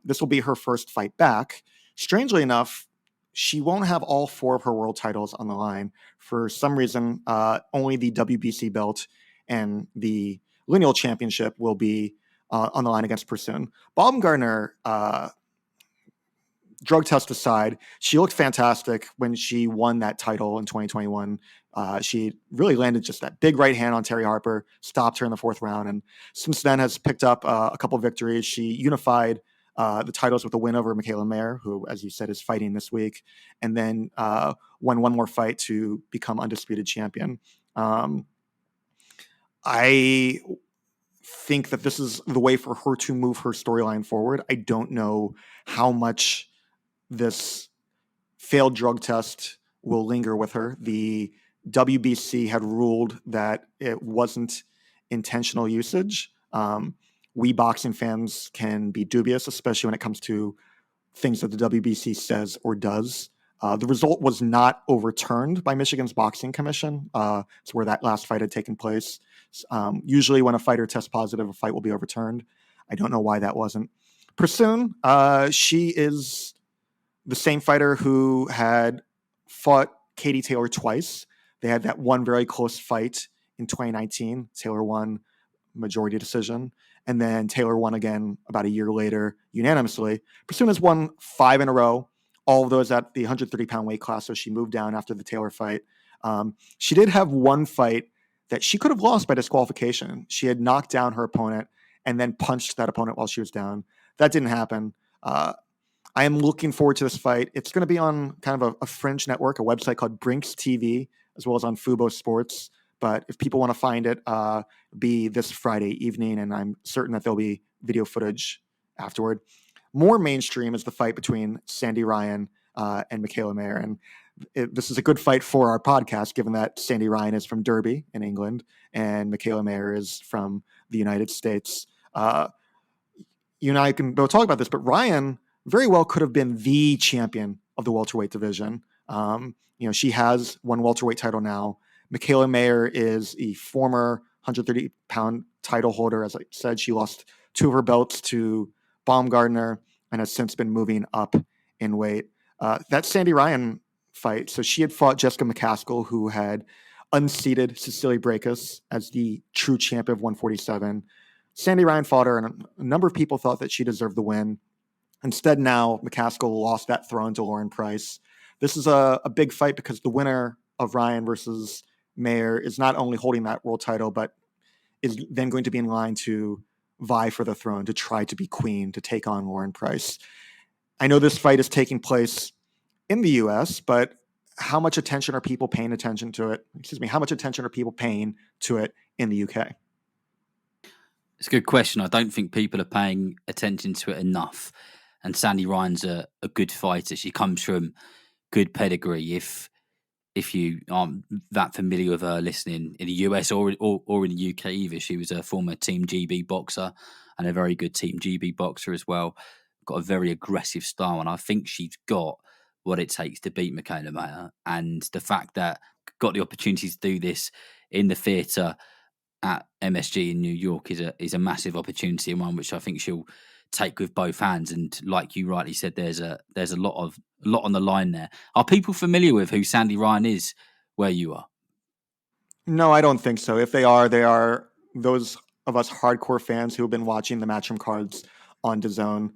S2: This will be her first fight back. Strangely enough, she won't have all four of her world titles on the line. For some reason, only the WBC belt and the lineal championship will be on the line against Pursoon. Baumgardner, drug test aside, she looked fantastic when she won that title in 2021. She really landed just that big right hand on Terry Harper, stopped her in the fourth round, and since then has picked up a couple of victories. She unified the titles with a win over Michaela Mayer, who, as you said, is fighting this week, and then won one more fight to become undisputed champion. I think that this is the way for her to move her storyline forward. I don't know how much this failed drug test will linger with her. The WBC had ruled that it wasn't intentional usage. We boxing fans can be dubious, especially when it comes to things that the WBC says or does. The result was not overturned by Michigan's Boxing Commission. It's where that last fight had taken place. Usually when a fighter tests positive, a fight will be overturned. I don't know why that wasn't. Pursoon, she is the same fighter who had fought Katie Taylor twice. They had that one very close fight in 2019. Taylor won majority decision. And then Taylor won again about a year later unanimously. Pursoon has won 5 in a row, all of those at the 130-pound weight class, so she moved down after the Taylor fight. She did have one fight that she could have lost by disqualification. She had knocked down her opponent and then punched that opponent while she was down. That didn't happen. I am looking forward to this fight. It's going to be on kind of a fringe network, a website called Brinks TV, as well as on Fubo Sports. But if people want to find it, be this Friday evening, and I'm certain that there'll be video footage afterward. More mainstream is the fight between Sandy Ryan and Michaela Mayer. And this is a good fight for our podcast, given that Sandy Ryan is from Derby in England and Michaela Mayer is from the United States. You and I can go talk about this, but Ryan very well could have been the champion of the welterweight division. She has one welterweight title now. Michaela Mayer is a former 130-pound title holder. As I said, she lost 2 of her belts to Baumgardner and has since been moving up in weight. That Sandy Ryan fight, so she had fought Jessica McCaskill, who had unseated Cecilia Brækhus as the true champion of 147. Sandy Ryan fought her, and a number of people thought that she deserved the win. Instead, now McCaskill lost that throne to Lauren Price. This is a big fight because the winner of Ryan versus Mayer is not only holding that world title, but is then going to be in line to vie for the throne, to try to be queen, to take on Lauren Price. I know this fight is taking place in the U.S., but how much attention are people paying attention to it? How much attention are people paying to it in the UK?
S1: It's a good question. I don't think people are paying attention to it enough. And Sandy Ryan's a good fighter. She comes from good pedigree. If you aren't that familiar with her listening in the US or in the UK either, she was a former Team GB boxer and a very good Team GB boxer as well. Got a very aggressive style, and I think she's got what it takes to beat Michaela Mayer. And the fact that got the opportunity to do this in the theatre at MSG in New York is a massive opportunity, and one which I think she'll take with both hands. And like you rightly said, there's a lot on the line there. Are people familiar with who Sandy Ryan is where you are?
S2: No, I don't think so. If they are those of us hardcore fans who have been watching the Matchroom cards on DAZN.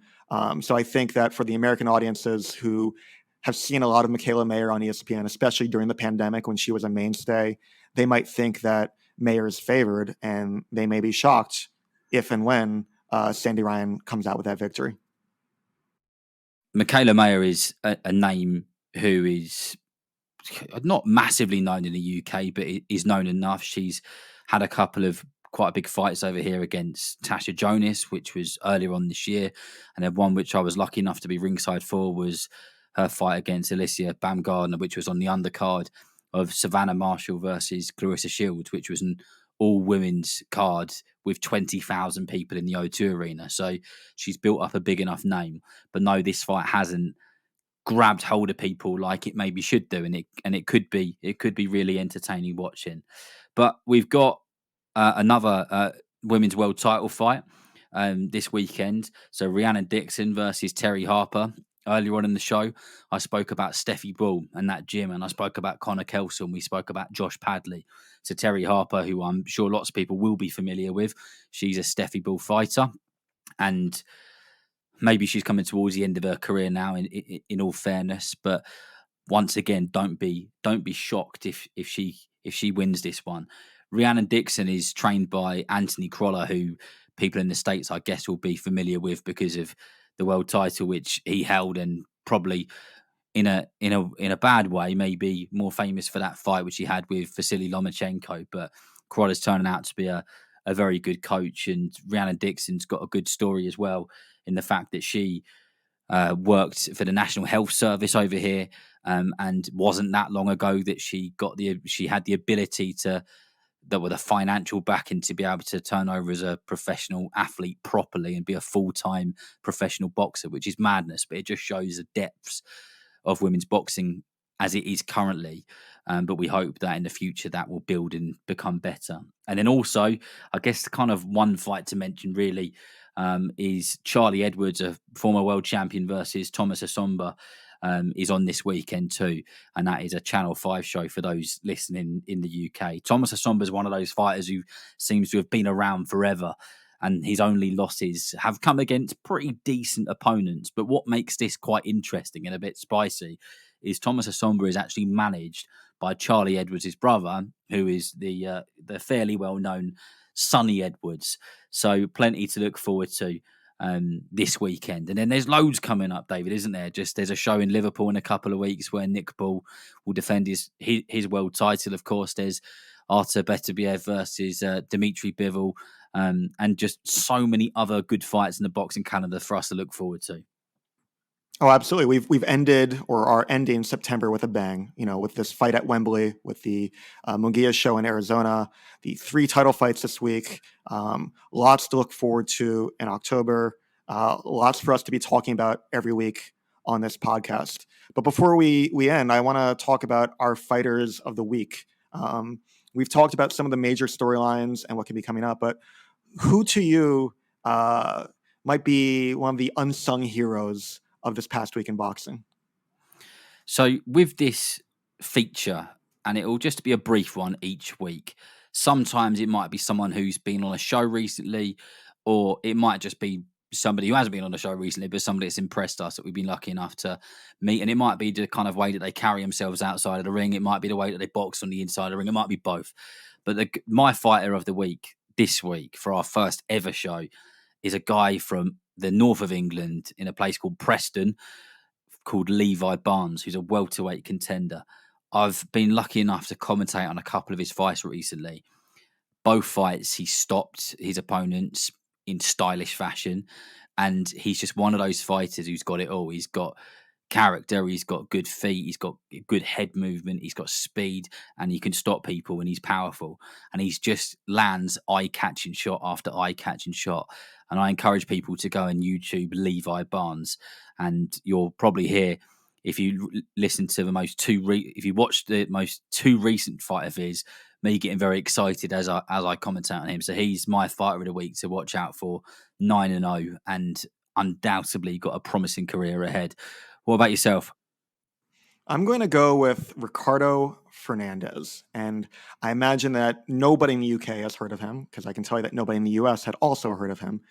S2: So I think that for the American audiences who have seen a lot of Michaela Mayer on ESPN, especially during the pandemic when she was a mainstay, they might think that Mayer is favored, and they may be shocked if and when Sandy Ryan comes out with that victory.
S1: Michaela Mayer is a name who is not massively known in the UK, but is known enough. She's had a couple of quite big fights over here against Tasha Jonas, which was earlier on this year. And then one which I was lucky enough to be ringside for was her fight against Alicia Baumgardner, which was on the undercard of Savannah Marshall versus Clarissa Shields, which was an all-women's card with 20,000 people in the O2 Arena. So she's built up a big enough name. But no, this fight hasn't grabbed hold of people like it maybe should do, and it could be really entertaining watching. But we've got another women's world title fight this weekend. So Rhiannon Dixon versus Terry Harper. Earlier on in the show, I spoke about Steffi Bull and that gym, and I spoke about Connor Kelson. We spoke about Josh Padley. So Terry Harper, who I'm sure lots of people will be familiar with, she's a Steffi Bull fighter, and maybe she's coming towards the end of her career now. In all fairness, but once again, don't be shocked if she wins this one. Rhiannon Dixon is trained by Anthony Crolla, who people in the States, I guess, will be familiar with because of the world title which he held, and probably in a bad way, maybe more famous for that fight which he had with Vasily Lomachenko. But Crolla's turning out to be a very good coach, and Rhiannon Dixon's got a good story as well in the fact that she worked for the National Health Service over here, and wasn't that long ago that she had the ability to, that with a financial backing, to be able to turn over as a professional athlete properly and be a full-time professional boxer, which is madness, but it just shows the depths of women's boxing as it is currently. But we hope that in the future that will build and become better. And then also, I guess the kind of one fight to mention really is Charlie Edwards, a former world champion, versus Thomas Asomba, is on this weekend too. And that is a Channel 5 show for those listening in the UK. Thomas Asomba is one of those fighters who seems to have been around forever, and his only losses have come against pretty decent opponents. But what makes this quite interesting and a bit spicy is Thomas Asomba is actually managed by Charlie Edwards' brother, who is the fairly well-known Sonny Edwards. So plenty to look forward to this weekend. And then there's loads coming up, David, isn't there? There's a show in Liverpool in a couple of weeks where Nick Bull will defend his world title. Of course, there's Artur Beterbiev versus Dimitri Bivol, and just so many other good fights in the boxing calendar for us to look forward to.
S2: Oh, absolutely. We've ended, or are ending, September with a bang, with this fight at Wembley, with the Munguia show in Arizona, the 3 title fights this week. Lots to look forward to in October. Lots for us to be talking about every week on this podcast. But before we end, I want to talk about our fighters of the week. We've talked about some of the major storylines and what can be coming up, but who to you might be one of the unsung heroes of this past week in boxing?
S1: So with this feature, and it will just be a brief one each week, sometimes it might be someone who's been on a show recently, or it might just be somebody who hasn't been on a show recently, but somebody that's impressed us that we've been lucky enough to meet. And it might be the kind of way that they carry themselves outside of the ring. It might be the way that they box on the inside of the ring. It might be both. But my fighter of the week this week for our first ever show is a guy from the north of England in a place called Preston, called Levi Barnes, who's a welterweight contender. I've been lucky enough to commentate on a couple of his fights recently. both fights, he stopped his opponents in stylish fashion. And he's just one of those fighters who's got it all. He's got character, he's got good feet, he's got good head movement, he's got speed, and he can stop people, and he's powerful. And he's just lands eye-catching shot after eye-catching shot. And I encourage people to go and YouTube Levi Barnes, and you'll probably hear, if you listen to if you watch the most two recent fight of his, me getting very excited as I commentate on him. So he's my fighter of the week to watch out for, 9-0, and undoubtedly got a promising career ahead. What about yourself?
S2: I'm going to go with Ricardo Fernandez. And I imagine that nobody in the UK has heard of him, because I can tell you that nobody in the US had also heard of him.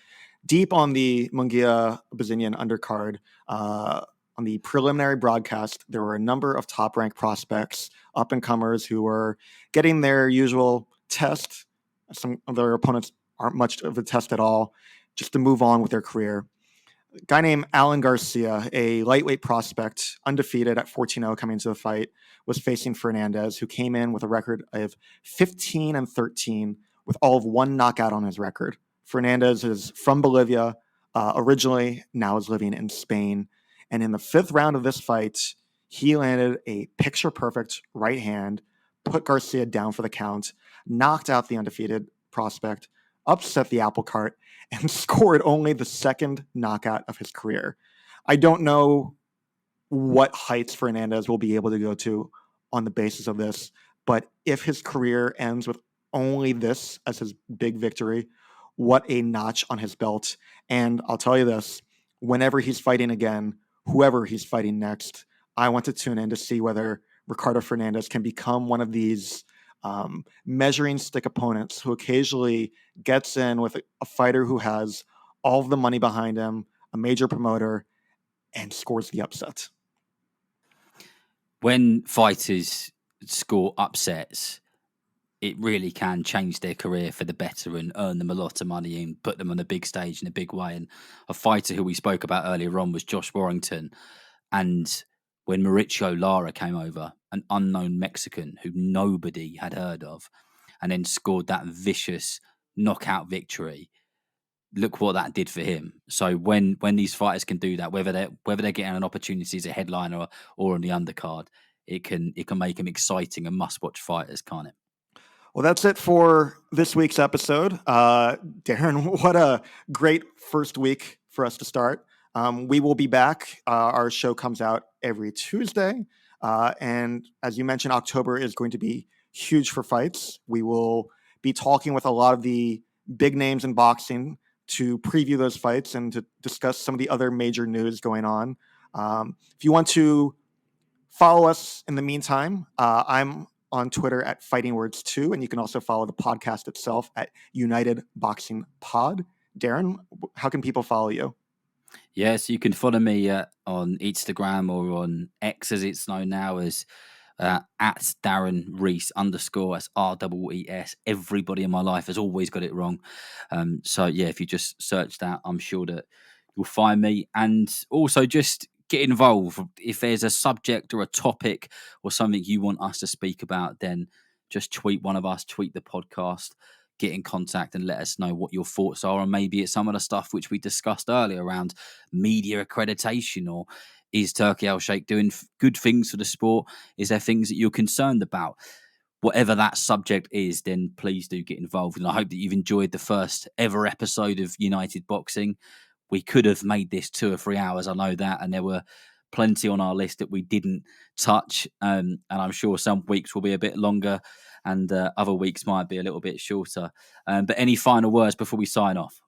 S2: Deep on the Munguia Bazinyan undercard, on the preliminary broadcast, there were a number of top-ranked prospects, up-and-comers, who were getting their usual test. Some of their opponents aren't much of a test at all, just to move on with their career. A guy named Alan Garcia, a lightweight prospect, undefeated at 14-0 coming into the fight, was facing Fernandez, who came in with a record of 15-13 with all of one knockout on his record. Fernandez is from Bolivia originally, now is living in Spain. And in the fifth round of this fight, he landed a picture-perfect right hand, put Garcia down for the count, knocked out the undefeated prospect, upset the apple cart, and scored only the second knockout of his career. I don't know what heights Fernandez will be able to go to on the basis of this, but if his career ends with only this as his big victory, what a notch on his belt. And I'll tell you this, whenever he's fighting again, whoever he's fighting next, I want to tune in to see whether Ricardo Fernandez can become one of these measuring stick opponents who occasionally gets in with a fighter who has all of the money behind him, a major promoter, and scores the upset.
S1: When fighters score upsets, it really can change their career for the better and earn them a lot of money and put them on a big stage in a big way. And a fighter who we spoke about earlier on was Josh Warrington. And when Mauricio Lara came over, an unknown Mexican who nobody had heard of, and then scored that vicious knockout victory, look what that did for him. So when these fighters can do that, whether they're getting an opportunity as a headliner or on the undercard, it can make them exciting and must-watch fighters, can't it?
S2: Well, that's it for this week's episode. Darren, what a great first week for us to start. We will be back. Our show comes out every Tuesday. And as you mentioned, October is going to be huge for fights. We will be talking with a lot of the big names in boxing to preview those fights and to discuss some of the other major news going on. If you want to follow us in the meantime, I'm on Twitter at FightingWords2, and you can also follow the podcast itself at United Boxing Pod. Darren, how can people follow you?
S1: Yes, you can follow me on Instagram, or on X as it's known now as at Darren Rees _ that's REES. Everybody in my life has always got it wrong. So yeah, if you just search that, I'm sure that you'll find me. And also just get involved. If there's a subject or a topic or something you want us to speak about, then just tweet one of us, tweet the podcast, get in contact and let us know what your thoughts are. And maybe it's some of the stuff which we discussed earlier around media accreditation, or is Turkey Al-Sheikh doing good things for the sport? Is there things that you're concerned about? Whatever that subject is, then please do get involved. And I hope that you've enjoyed the first ever episode of United Boxing. We could have made this 2 or 3 hours, I know that, and there were plenty on our list that we didn't touch. And I'm sure some weeks will be a bit longer and other weeks might be a little bit shorter. But any final words before we sign off?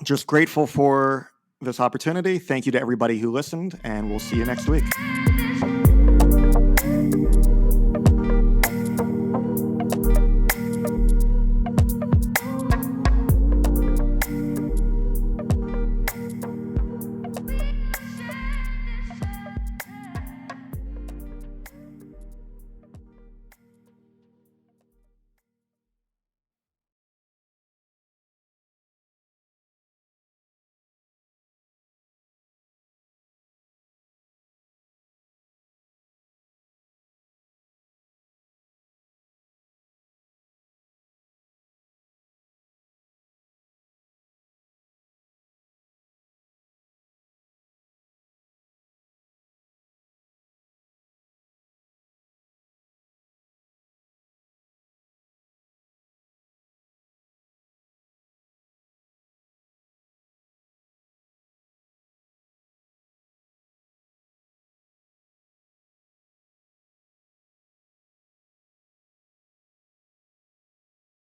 S2: Just grateful for this opportunity. Thank you to everybody who listened, and we'll see you next week.